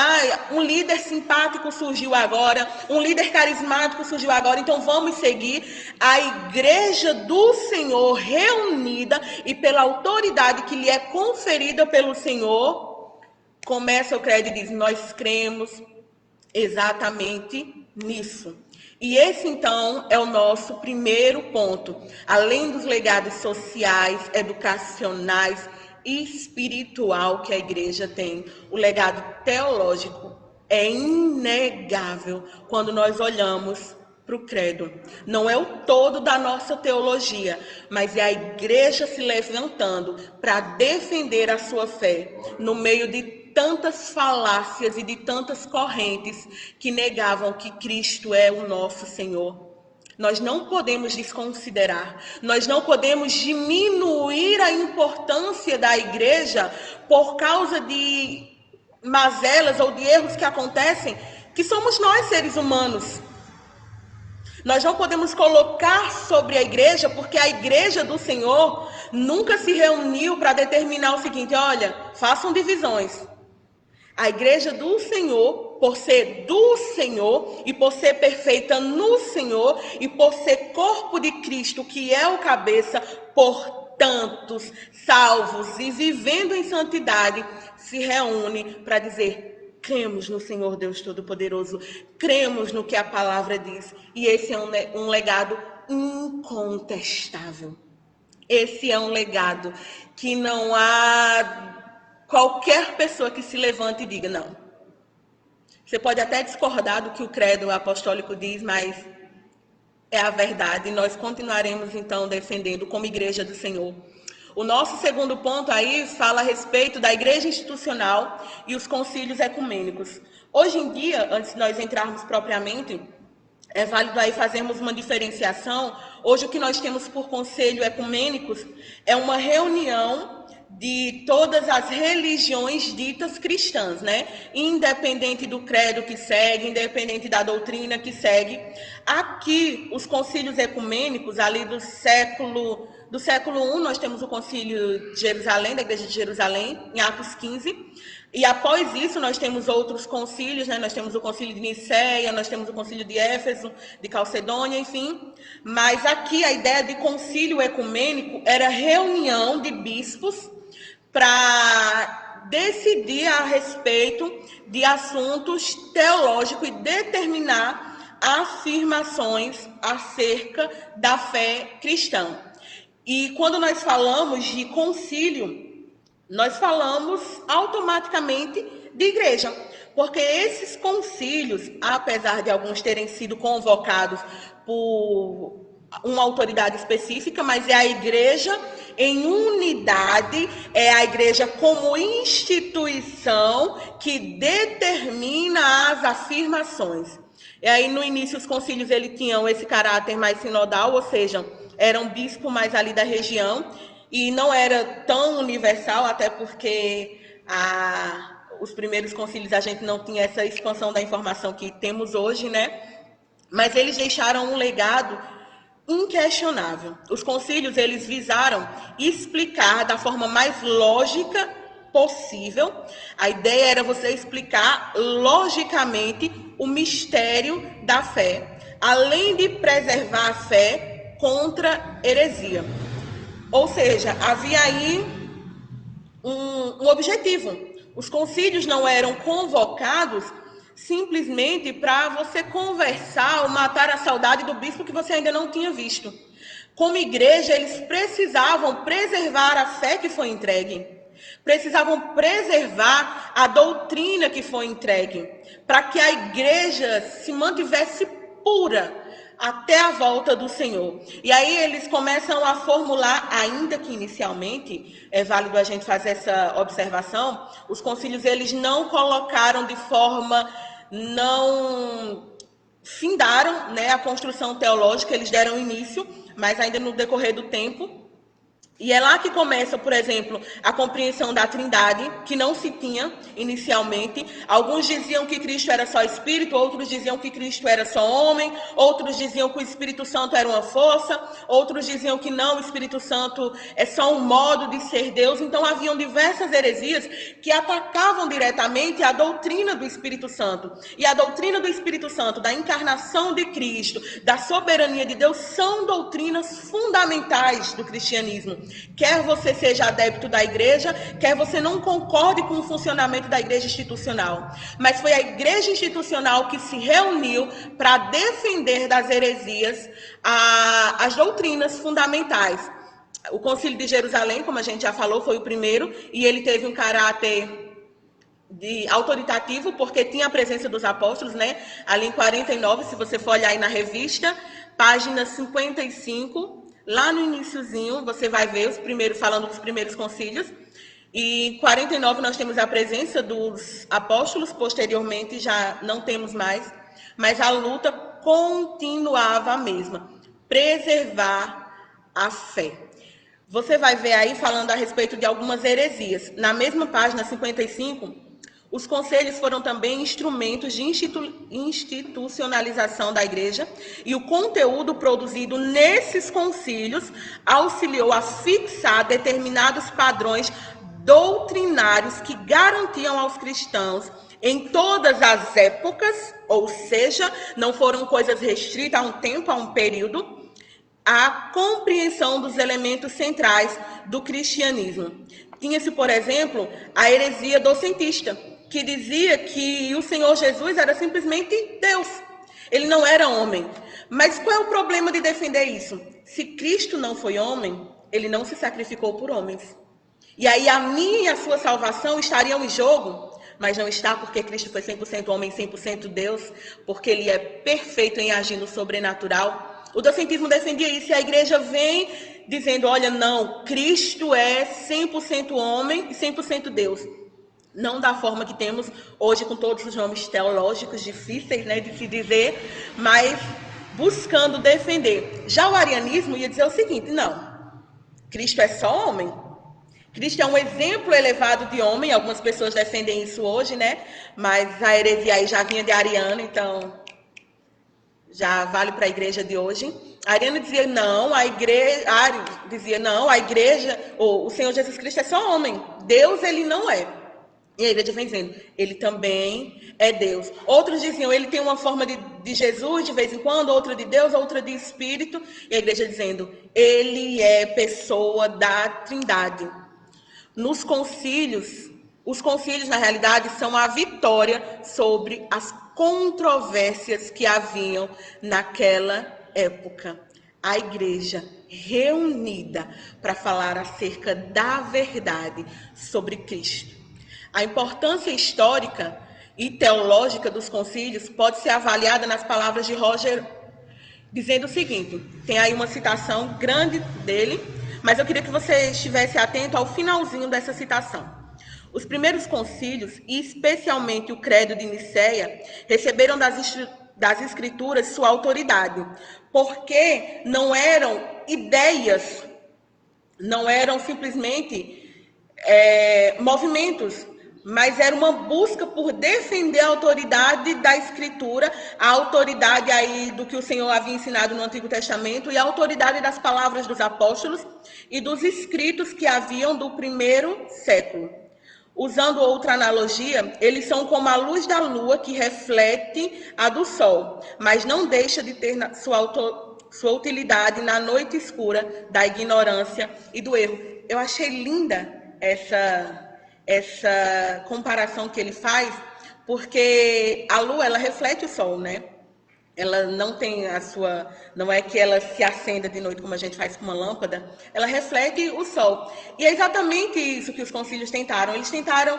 um líder simpático surgiu agora, um líder carismático surgiu agora, então vamos seguir. A igreja do Senhor reunida e pela autoridade que lhe é conferida pelo Senhor, começa o credo e diz, nós cremos exatamente nisso. E esse, então, é o nosso primeiro ponto. Além dos legados sociais, educacionais, espiritual que a igreja tem, o legado teológico é inegável quando nós olhamos para o credo. Não é o todo da nossa teologia, mas é a igreja se levantando para defender a sua fé no meio de tantas falácias e de tantas correntes que negavam que Cristo é o nosso Senhor. Nós não podemos desconsiderar, nós não podemos diminuir a importância da igreja por causa de mazelas ou de erros que acontecem, que somos nós, seres humanos. Nós não podemos colocar sobre a igreja, porque a igreja do Senhor nunca se reuniu para determinar o seguinte, olha, façam divisões. A igreja do Senhor, por ser do Senhor e por ser perfeita no Senhor e por ser corpo de Cristo, que é o cabeça, por tantos salvos e vivendo em santidade, se reúne para dizer: cremos no Senhor Deus Todo-Poderoso, cremos no que a palavra diz. E esse é um legado incontestável. Esse é um legado que não há qualquer pessoa que se levante e diga não. Você pode até discordar do que o credo apostólico diz, mas é a verdade. E nós continuaremos, então, defendendo como Igreja do Senhor. O nosso segundo ponto aí fala a respeito da igreja institucional e os concílios ecumênicos. Hoje em dia, antes de nós entrarmos propriamente, é válido aí fazermos uma diferenciação. Hoje o que nós temos por conselho ecumênicos é uma reunião de todas as religiões ditas cristãs, né? Independente do credo que segue, independente da doutrina que segue. Aqui, os concílios ecumênicos, ali do século I, nós temos o concílio de Jerusalém, da Igreja de Jerusalém, em Atos 15. E após isso, nós temos outros concílios, né? Nós temos o concílio de Nicéia, nós temos o concílio de Éfeso, de Calcedônia, enfim. Mas aqui a ideia de concílio ecumênico era reunião de bispos para decidir a respeito de assuntos teológicos e determinar afirmações acerca da fé cristã. E quando nós falamos de concílio, nós falamos automaticamente de igreja, porque esses concílios, apesar de alguns terem sido convocados por uma autoridade específica, mas é a igreja em unidade, é a igreja como instituição que determina as afirmações. E aí, no início, os concílios eles tinham esse caráter mais sinodal, ou seja, era um bispo mais ali da região, e não era tão universal, até porque os primeiros concílios a gente não tinha essa expansão da informação que temos hoje, né? Mas eles deixaram um legado inquestionável. Os concílios, eles visaram explicar da forma mais lógica possível. A ideia era você explicar logicamente o mistério da fé, além de preservar a fé contra heresia. Ou seja, havia aí um objetivo. Os concílios não eram convocados simplesmente para você conversar ou matar a saudade do bispo que você ainda não tinha visto. Como igreja, eles precisavam preservar a fé que foi entregue. Precisavam preservar a doutrina que foi entregue, para que a igreja se mantivesse pura até a volta do Senhor. E aí eles começam a formular, ainda que inicialmente, é válido a gente fazer essa observação, os concílios eles não colocaram de forma, não findaram, né, a construção teológica, eles deram início, mas ainda no decorrer do tempo. E é lá que começa, por exemplo, a compreensão da Trindade, que não se tinha inicialmente. Alguns diziam que Cristo era só Espírito, outros diziam que Cristo era só homem, outros diziam que o Espírito Santo era uma força, outros diziam que não, o Espírito Santo é só um modo de ser Deus. Então, haviam diversas heresias que atacavam diretamente a doutrina do Espírito Santo. E a doutrina do Espírito Santo, da encarnação de Cristo, da soberania de Deus, são doutrinas fundamentais do cristianismo. Quer você seja adepto da igreja, quer você não concorde com o funcionamento da igreja institucional. Mas foi a igreja institucional que se reuniu para defender das heresias as doutrinas fundamentais. O Concílio de Jerusalém, como a gente já falou, foi o primeiro, e ele teve um caráter autoritativo, porque tinha a presença dos apóstolos, né? Ali em 49, se você for olhar aí na revista, página 55, lá no iniciozinho, você vai ver falando dos primeiros concílios. E em 49 nós temos a presença dos apóstolos, posteriormente já não temos mais, mas a luta continuava a mesma, preservar a fé. Você vai ver aí falando a respeito de algumas heresias. Na mesma página 55, os conselhos foram também instrumentos de institucionalização da igreja, e o conteúdo produzido nesses concílios auxiliou a fixar determinados padrões doutrinários que garantiam aos cristãos em todas as épocas, ou seja, não foram coisas restritas a um tempo, a um período, a compreensão dos elementos centrais do cristianismo. Tinha-se, por exemplo, a heresia docentista, que dizia que o Senhor Jesus era simplesmente Deus. Ele não era homem. Mas qual é o problema de defender isso? Se Cristo não foi homem, ele não se sacrificou por homens. E aí a minha e a sua salvação estariam em jogo, mas não está porque Cristo foi 100% homem, 100% Deus, porque ele é perfeito em agir no sobrenatural. O docentismo defendia isso e a igreja vem dizendo, olha, não, Cristo é 100% homem e 100% Deus. Não da forma que temos hoje com todos os nomes teológicos difíceis, né, de se dizer, mas buscando defender. Já o arianismo ia dizer o seguinte, não, Cristo é só homem. Cristo é um exemplo elevado de homem, algumas pessoas defendem isso hoje, né? Mas a heresia aí já vinha de Ariano, então já vale para a igreja de hoje. Ariano dizia, não, a igreja, ou o Senhor Jesus Cristo é só homem. Deus, ele não é. E a igreja vem dizendo, ele também é Deus. Outros diziam, ele tem uma forma de Jesus de vez em quando, outra de Deus, outra de Espírito. E a igreja dizendo, ele é pessoa da Trindade. Nos concílios, os concílios, na realidade, são a vitória sobre as controvérsias que haviam naquela época. A igreja reunida para falar acerca da verdade sobre Cristo. A importância histórica e teológica dos concílios pode ser avaliada nas palavras de Roger, dizendo o seguinte, tem aí uma citação grande dele, mas eu queria que você estivesse atento ao finalzinho dessa citação. Os primeiros concílios, e especialmente o Credo de Nicéia, receberam das Escrituras sua autoridade, porque não eram ideias, não eram simplesmente movimentos, mas era uma busca por defender a autoridade da Escritura, a autoridade aí do que o Senhor havia ensinado no Antigo Testamento e a autoridade das palavras dos apóstolos e dos escritos que haviam do primeiro século. Usando outra analogia, eles são como a luz da lua que reflete a do sol, mas não deixa de ter sua utilidade na noite escura da ignorância e do erro. Eu achei linda essa comparação que ele faz, porque a lua, ela reflete o sol, né? Ela não tem não é que ela se acenda de noite como a gente faz com uma lâmpada, ela reflete o sol. E é exatamente isso que os concílios tentaram. Eles tentaram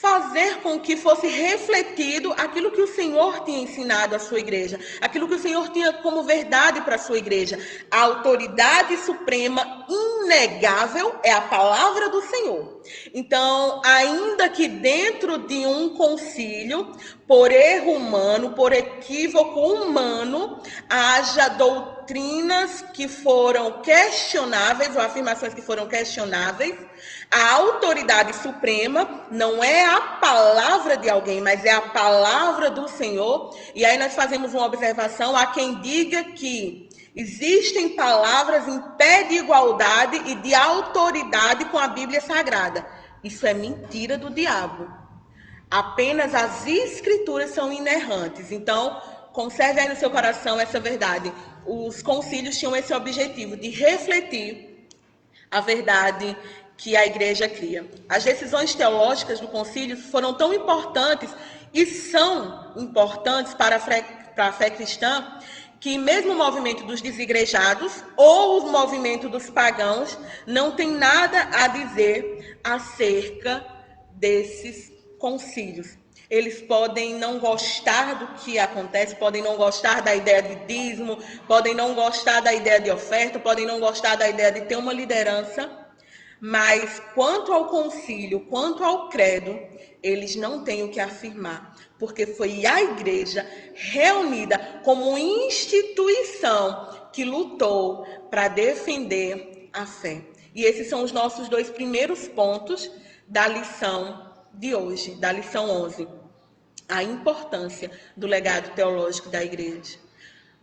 fazer com que fosse refletido aquilo que o Senhor tinha ensinado à sua igreja, aquilo que o Senhor tinha como verdade para a sua igreja. A autoridade suprema inegável é a palavra do Senhor. Então, ainda que dentro de um concílio, por erro humano, por equívoco humano, haja doutrinas que foram questionáveis, ou afirmações que foram questionáveis, a autoridade suprema não é a palavra de alguém, mas é a palavra do Senhor. E aí nós fazemos uma observação a quem diga que existem palavras em pé de igualdade e de autoridade com a Bíblia Sagrada. Isso é mentira do diabo. Apenas as Escrituras são inerrantes. Então, conserve aí no seu coração essa verdade. Os concílios tinham esse objetivo de refletir a verdade que a igreja cria. As decisões teológicas do concílio foram tão importantes e são importantes para a fé cristã, que mesmo o movimento dos desigrejados ou o movimento dos pagãos não tem nada a dizer acerca desses concílios. Eles podem não gostar do que acontece, podem não gostar da ideia de dízimo, podem não gostar da ideia de oferta, podem não gostar da ideia de ter uma liderança, mas quanto ao concílio, quanto ao credo, eles não têm o que afirmar, porque foi a igreja reunida como instituição que lutou para defender a fé. E esses são os nossos dois primeiros pontos da lição de hoje, da lição 11. A importância do legado teológico da igreja.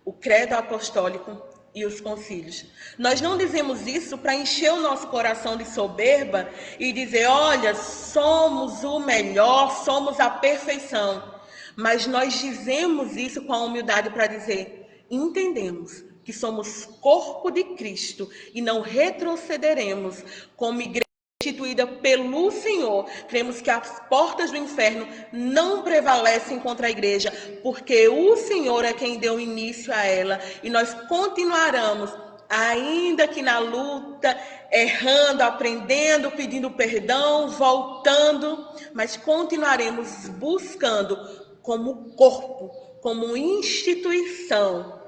O credo apostólico e os concílios. Nós não dizemos isso para encher o nosso coração de soberba e dizer, olha, somos o melhor, somos a perfeição. Mas nós dizemos isso com a humildade para dizer, entendemos que somos corpo de Cristo e não retrocederemos como igreja instituída pelo Senhor. Cremos que as portas do inferno não prevalecem contra a igreja, porque o Senhor é quem deu início a ela, e nós continuaremos, ainda que na luta, errando, aprendendo, pedindo perdão, voltando, mas continuaremos buscando como corpo, como instituição,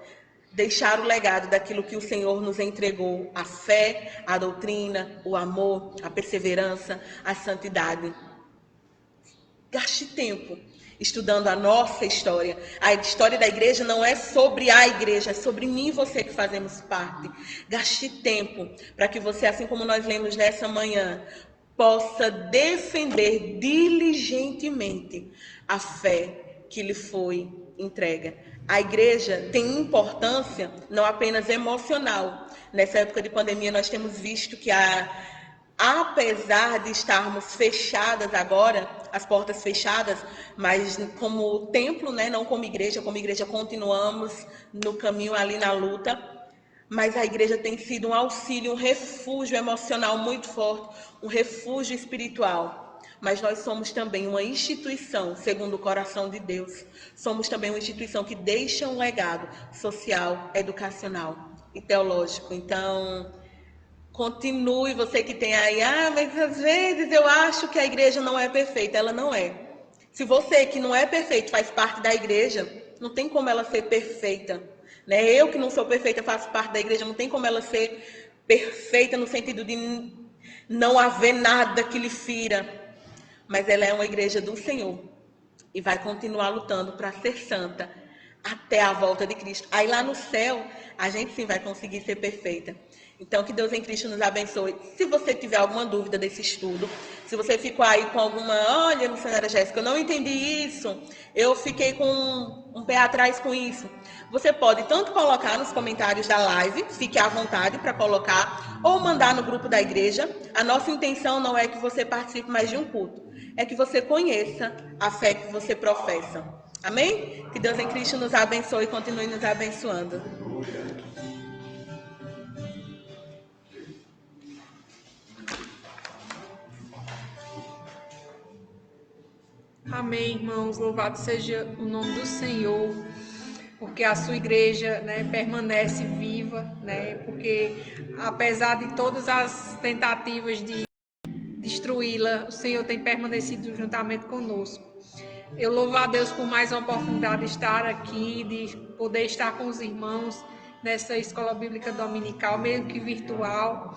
deixar o legado daquilo que o Senhor nos entregou: a fé, a doutrina, o amor, a perseverança, a santidade. Gaste tempo estudando a nossa história. A história da igreja não é sobre a igreja, é sobre mim e você que fazemos parte. Gaste tempo para que você, assim como nós lemos nessa manhã, possa defender diligentemente a fé que lhe foi entregue. A igreja tem importância não apenas emocional. Nessa época de pandemia, nós temos visto que apesar de estarmos fechadas agora, as portas fechadas, mas como templo, né, não como igreja continuamos no caminho ali na luta, mas a igreja tem sido um auxílio, um refúgio emocional muito forte, um refúgio espiritual. Mas nós somos também uma instituição, segundo o coração de Deus. Somos também uma instituição que deixa um legado social, educacional e teológico. Então, continue, você que tem aí, mas às vezes eu acho que a igreja não é perfeita. Ela não é. Se você que não é perfeito faz parte da igreja, não tem como ela ser perfeita. Né? Eu que não sou perfeita faço parte da igreja, não tem como ela ser perfeita no sentido de não haver nada que lhe fira. Mas ela é uma igreja do Senhor e vai continuar lutando para ser santa até a volta de Cristo. Aí lá no céu, a gente sim vai conseguir ser perfeita. Então, que Deus em Cristo nos abençoe. Se você tiver alguma dúvida desse estudo, se você ficou aí com alguma, olha, missionária Jéssica, eu não entendi isso, eu fiquei com um pé atrás com isso, você pode tanto colocar nos comentários da live, fique à vontade para colocar, ou mandar no grupo da igreja. A nossa intenção não é que você participe mais de um culto, é que você conheça a fé que você professa. Amém? Que Deus em Cristo nos abençoe e continue nos abençoando. Amém, irmãos. Louvado seja o nome do Senhor, porque a sua igreja, né, permanece viva, né, porque apesar de todas as tentativas de destruí-la, o Senhor tem permanecido juntamente conosco. Eu louvo a Deus por mais uma oportunidade de estar aqui, de poder estar com os irmãos nessa escola bíblica dominical, meio que virtual.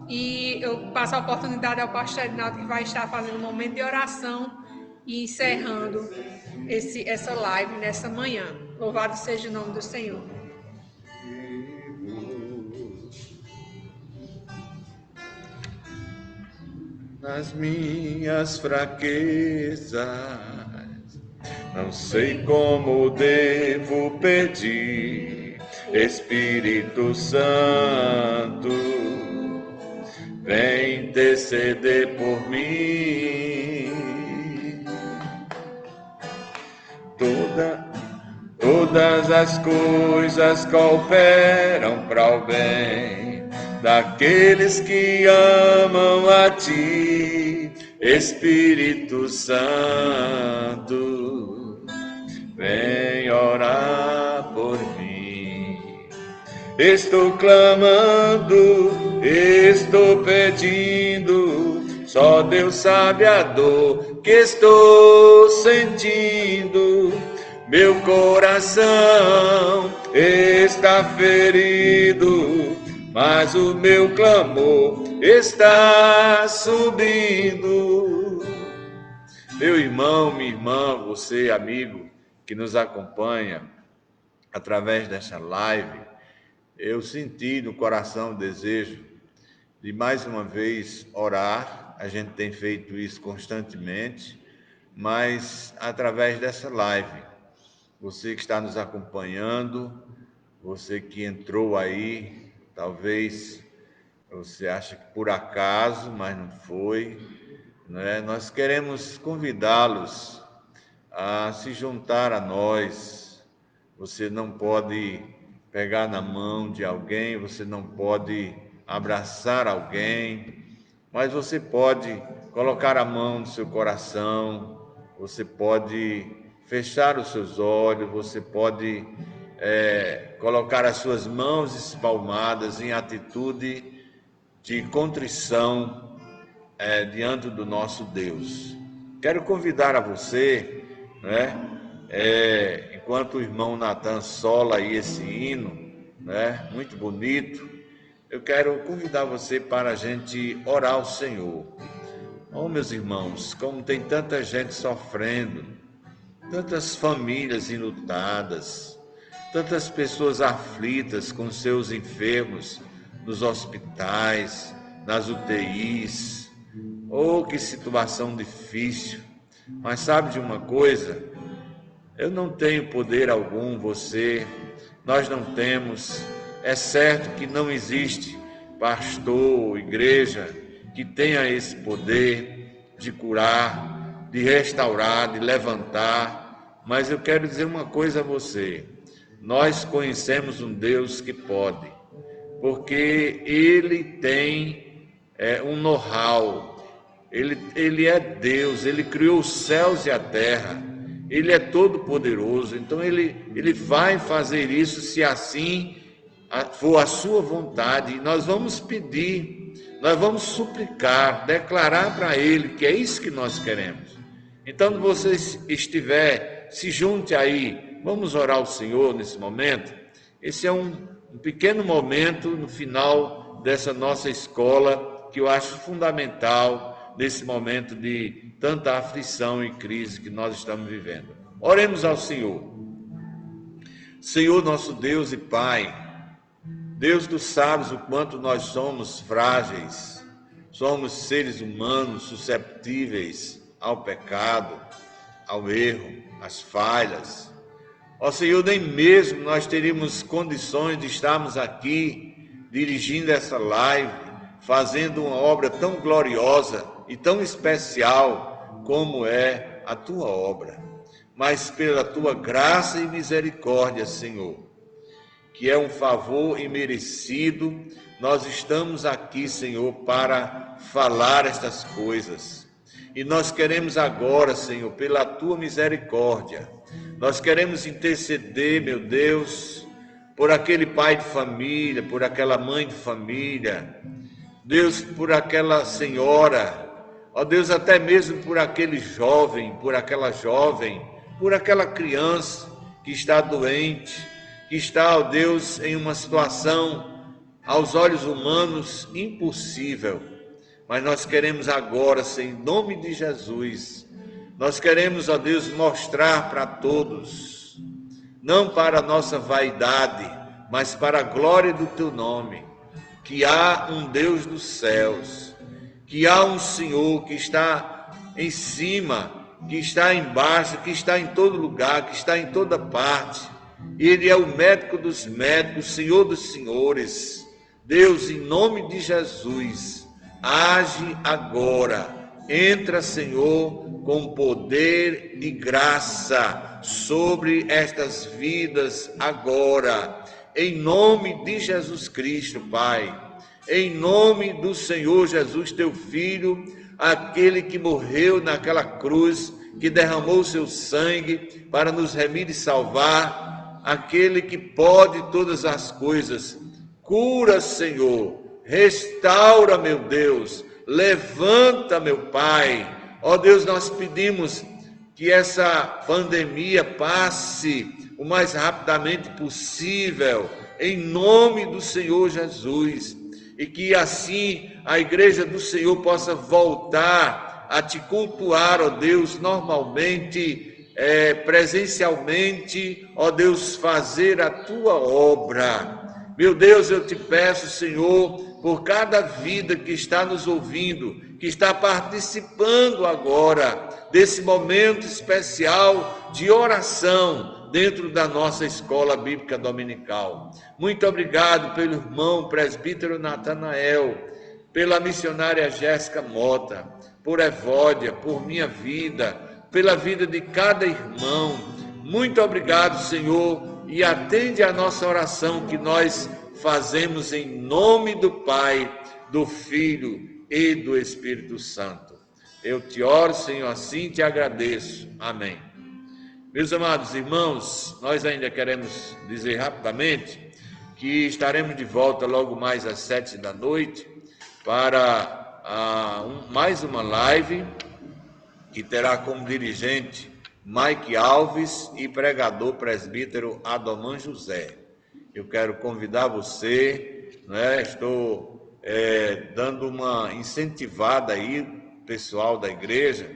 E eu passo a oportunidade ao pastor Edinaldo, que vai estar fazendo um momento de oração e encerrando essa live nessa manhã. Louvado seja o nome do Senhor. Nas minhas fraquezas, não sei como devo pedir, Espírito Santo, vem interceder por mim. Todas as coisas cooperam para o bem daqueles que amam a ti, Espírito Santo, vem orar por mim. Estou clamando, estou pedindo, só Deus sabe a dor que estou sentindo. Meu coração está ferido, mas o meu clamor está subindo. Meu irmão, minha irmã, você, amigo, que nos acompanha através desta live, eu senti no coração o desejo de mais uma vez orar. A gente tem feito isso constantemente, mas através dessa live, você que está nos acompanhando, você que entrou aí, talvez você ache que por acaso, mas não foi, né? Nós queremos convidá-los a se juntar a nós. Você não pode pegar na mão de alguém, você não pode abraçar alguém, mas você pode colocar a mão no seu coração, você pode fechar os seus olhos, você pode colocar as suas mãos espalmadas em atitude de contrição diante do nosso Deus. Quero convidar a você, enquanto o irmão Natan sola aí esse hino, muito bonito, eu quero convidar você para a gente orar ao Senhor. Oh, meus irmãos, como tem tanta gente sofrendo, tantas famílias enlutadas, tantas pessoas aflitas com seus enfermos nos hospitais, nas UTIs. Oh, que situação difícil. Mas sabe de uma coisa? Eu não tenho poder algum, nós não temos. É certo que não existe pastor, igreja, que tenha esse poder de curar, de restaurar, de levantar. Mas eu quero dizer uma coisa a você. Nós conhecemos um Deus que pode, porque Ele tem um know-how. Ele é Deus, Ele criou os céus e a terra, Ele é todo poderoso, então Ele vai fazer isso se assim for a sua vontade. E nós vamos pedir, nós vamos suplicar, declarar para Ele que é isso que nós queremos. Então, quando você estiver, se junte aí, vamos orar ao Senhor nesse momento. Esse é um pequeno momento no final dessa nossa escola que eu acho fundamental nesse momento de tanta aflição e crise que nós estamos vivendo. Oremos ao Senhor. Senhor, nosso Deus e Pai, Deus, tu sabes o quanto nós somos frágeis, somos seres humanos susceptíveis ao pecado, ao erro, às falhas. Ó Senhor, nem mesmo nós teríamos condições de estarmos aqui dirigindo essa live, fazendo uma obra tão gloriosa e tão especial como é a tua obra. Mas pela tua graça e misericórdia, Senhor, que é um favor imerecido, nós estamos aqui, Senhor, para falar estas coisas. E nós queremos agora, Senhor, pela tua misericórdia, nós queremos interceder, meu Deus, por aquele pai de família, por aquela mãe de família, Deus, por aquela senhora, ó Deus, até mesmo por aquele jovem, por aquela jovem, por aquela criança que está doente, que está, ó Deus, em uma situação aos olhos humanos impossível. Mas nós queremos agora, Senhor, em nome de Jesus, nós queremos, ó Deus, mostrar para todos, não para a nossa vaidade, mas para a glória do teu nome, que há um Deus dos céus, que há um Senhor que está em cima, que está embaixo, que está em todo lugar, que está em toda parte. Ele é o médico dos médicos, Senhor dos senhores. Deus, em nome de Jesus, age agora. Entra, Senhor, com poder e graça sobre estas vidas agora. Em nome de Jesus Cristo, Pai. Em nome do Senhor Jesus, teu Filho, aquele que morreu naquela cruz, que derramou seu sangue para nos remir e salvar, aquele que pode todas as coisas. Cura, Senhor, restaura, meu Deus, levanta, meu Pai. Ó Deus, nós pedimos que essa pandemia passe o mais rapidamente possível, em nome do Senhor Jesus, e que assim a igreja do Senhor possa voltar a te cultuar, ó Deus, normalmente, presencialmente, ó Deus, fazer a tua obra. Meu Deus, eu te peço, Senhor, por cada vida que está nos ouvindo, que está participando agora desse momento especial de oração dentro da nossa escola bíblica dominical. Muito obrigado pelo irmão presbítero Natanael, pela missionária Jéssica Mota, por Evódia, por minha vida, pela vida de cada irmão. Muito obrigado, Senhor, e atende a nossa oração que nós fazemos em nome do Pai, do Filho e do Espírito Santo. Eu te oro, Senhor, assim te agradeço. Amém. Meus amados irmãos, nós ainda queremos dizer rapidamente que estaremos de volta logo mais às 19h para mais uma live que terá como dirigente Mike Alves e pregador presbítero Adomã José. Eu quero convidar você, né? Estou dando uma incentivada aí, pessoal da igreja.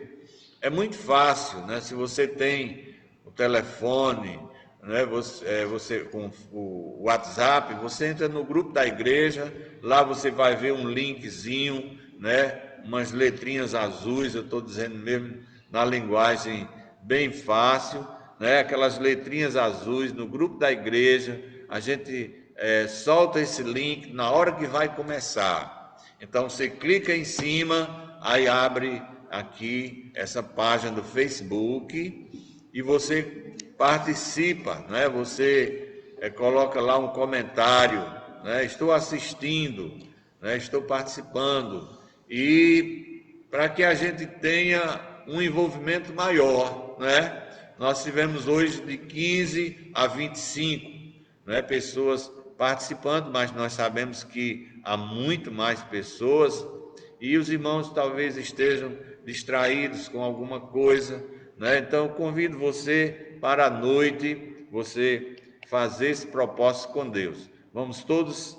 É muito fácil, né? Se você tem o telefone, né? Você com o WhatsApp, você entra no grupo da igreja, lá você vai ver um linkzinho, né? Umas letrinhas azuis, eu estou dizendo mesmo na linguagem bem fácil, né? Aquelas letrinhas azuis no grupo da igreja, a gente solta esse link na hora que vai começar. Então você clica em cima, aí abre aqui essa página do Facebook e você participa, né? Você coloca lá um comentário, né? Estou assistindo, né? Estou participando, e para que a gente tenha um envolvimento maior, né? Nós tivemos hoje de 15 a 25, né, pessoas participando, mas nós sabemos que há muito mais pessoas e os irmãos talvez estejam distraídos com alguma coisa, né? Então convido você para a noite, você fazer esse propósito com Deus. Vamos todos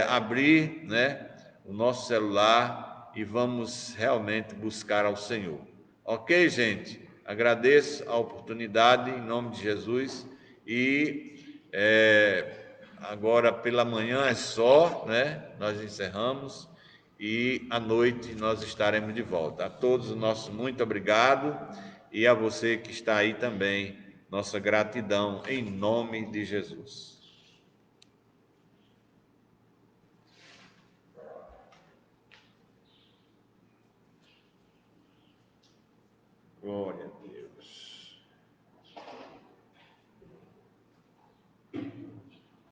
abrir, né, o nosso celular e vamos realmente buscar ao Senhor. Ok, gente? Agradeço a oportunidade em nome de Jesus e agora pela manhã é só, né? Nós encerramos e à noite nós estaremos de volta. A todos o nosso muito obrigado e a você que está aí também, nossa gratidão em nome de Jesus.